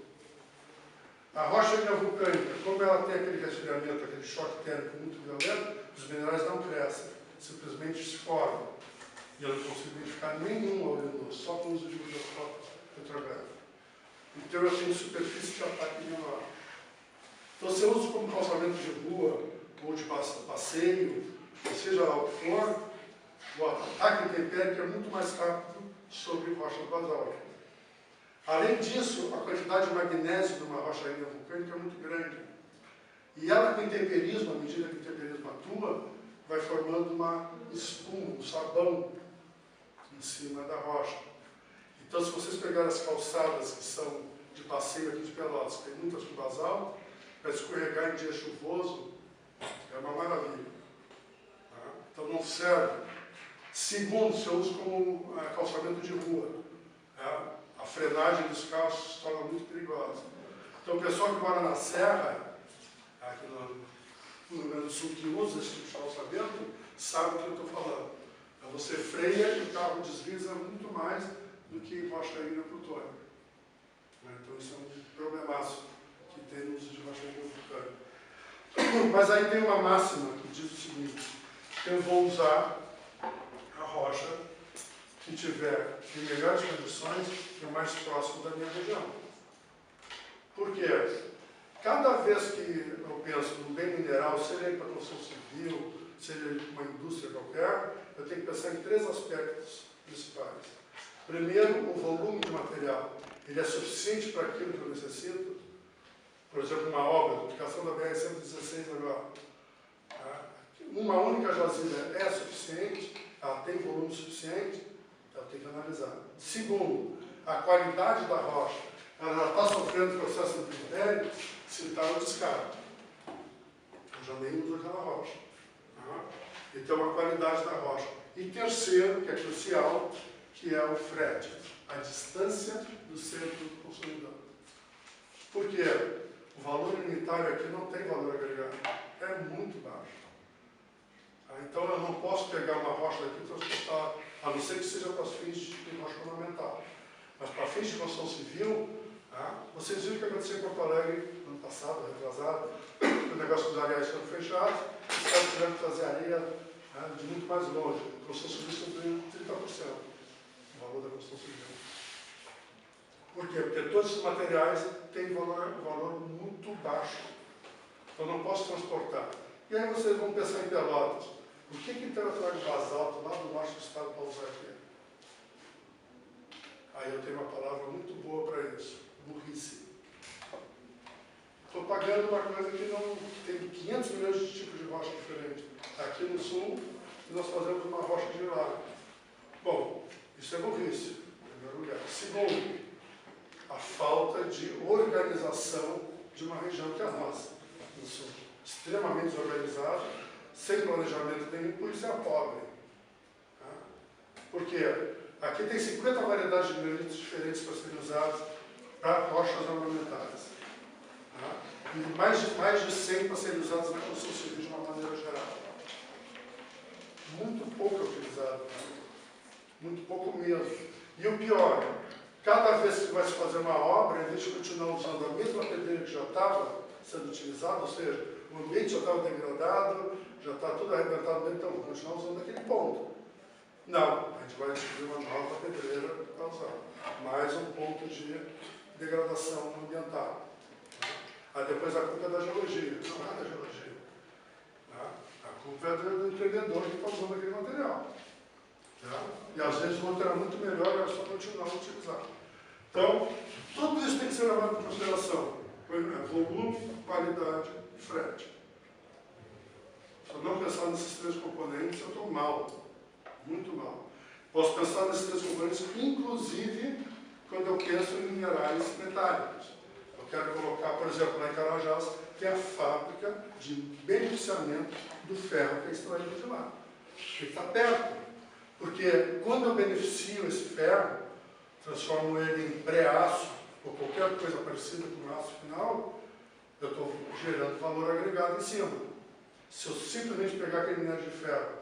A rocha ígnea vulcânica, como ela tem aquele resfriamento, aquele choque térmico muito violento, os minerais não crescem, simplesmente se formam. E eu não consigo identificar nenhum óleo só com o uso de microscópio petrográfico. Então eu tenho superfície de ataque menor. Então se eu uso como calçamento de rua ou de passeio, seja lá o que for, o ataque intempério é muito mais rápido sobre rocha basáltica. Além disso, a quantidade de magnésio de uma rocha ainda vulcânica é muito grande. E ela, com o intemperismo, à medida que o intemperismo atua, vai formando uma espuma, um sabão em cima da rocha. Então, se vocês pegarem as calçadas que são de passeio aqui de Pelotas, tem muitas com basalto, para escorregar em dia chuvoso, é uma maravilha. Tá? Então, não serve. Segundo, se eu uso como calçamento de rua, tá? A frenagem dos carros se torna muito perigosa. Então, o pessoal que mora na serra, aqui no Rio Grande do Sul, que usa esse tipo de calçamento, sabe o que eu estou falando. Então, você freia e o carro desliza muito mais do que rocha ainda plutônica. Então, isso é um problemaço que tem no uso de rocha ainda plutônica. Mas aí tem uma máxima que diz o seguinte: eu vou usar a rocha que tiver em melhores condições e o mais próximo da minha região. Por quê? Cada vez que eu penso no bem mineral, seja ele para construção civil, seja ele uma indústria qualquer, eu tenho que pensar em 3 aspectos principais. Primeiro, o volume de material. Ele é suficiente para aquilo que eu necessito? Por exemplo, uma obra, a duplicação da BR-116 agora. Uma única jazida é suficiente? Ela tem volume suficiente? Então, tem que analisar. Segundo, a qualidade da rocha. Ela já está sofrendo processo de critério se está no descarte. Eu já nem uso aquela rocha. Então, a qualidade da rocha. E terceiro, que é crucial, que é o frete, a distância do centro do consumidor. Por quê? O valor unitário aqui não tem valor agregado. É muito baixo. Então, eu não posso pegar uma rocha daqui e transportar, a não ser que seja para os fins de rocha ornamental. Mas para fins de construção civil, vocês viram o que aconteceu em Porto Alegre ano passado, retrasado, o negócio dos areais foram fechados, os caras tiveram que trazer areia de muito mais longe. A construção civil subiu 30% o valor da construção civil. Por quê? Porque todos esses materiais têm valor muito baixo. Então, não posso transportar. E aí vocês vão pensar em Pelotas. O que tem material de basalto lá do norte do estado para usar aqui? Aí eu tenho uma palavra muito boa para isso: burrice. Estou pagando uma coisa que não tem 500 milhões de tipos de rocha diferentes. Aqui no sul, nós fazemos uma rocha de lago. Bom, isso é burrice, em primeiro lugar. Segundo, a falta de organização de uma região que é a nossa, no sul. Extremamente desorganizado, sem planejamento nenhum, por isso é pobre. Por quê? Aqui tem 50 variedades de granitos diferentes para serem usadas para rochas ornamentais. E mais de 100 para serem usadas na construção civil de uma maneira geral. Muito pouco é utilizado. Muito pouco mesmo. E o pior, cada vez que vai se fazer uma obra, em vez de continuar usando a mesma pedreira que já estava sendo utilizada, ou seja, o ambiente já estava degradado, já está tudo arrebentado, então vamos continuar usando aquele ponto. Não, a gente vai descobrir uma nova pedreira para usar. Mais um ponto de degradação ambiental. Aí depois a culpa é da geologia. Não é da geologia. A culpa é do empreendedor que está usando aquele material. E às vezes o outro era muito melhor, era só continuar a utilizar. Então, tudo isso tem que ser levado em consideração. Volume, qualidade e frete. Se eu não pensar nesses 3 componentes, eu estou mal. Muito mal. Posso pensar nesses 3 componentes, inclusive quando eu penso em minerais metálicos. Eu quero colocar, por exemplo, lá em Carajás, tem a fábrica de beneficiamento do ferro que é extraído de lá. Ele está perto. Porque quando eu beneficio esse ferro, transformo ele em pré-aço, ou qualquer coisa parecida com o aço final, eu estou gerando valor agregado em cima. Se eu simplesmente pegar aquele minério de ferro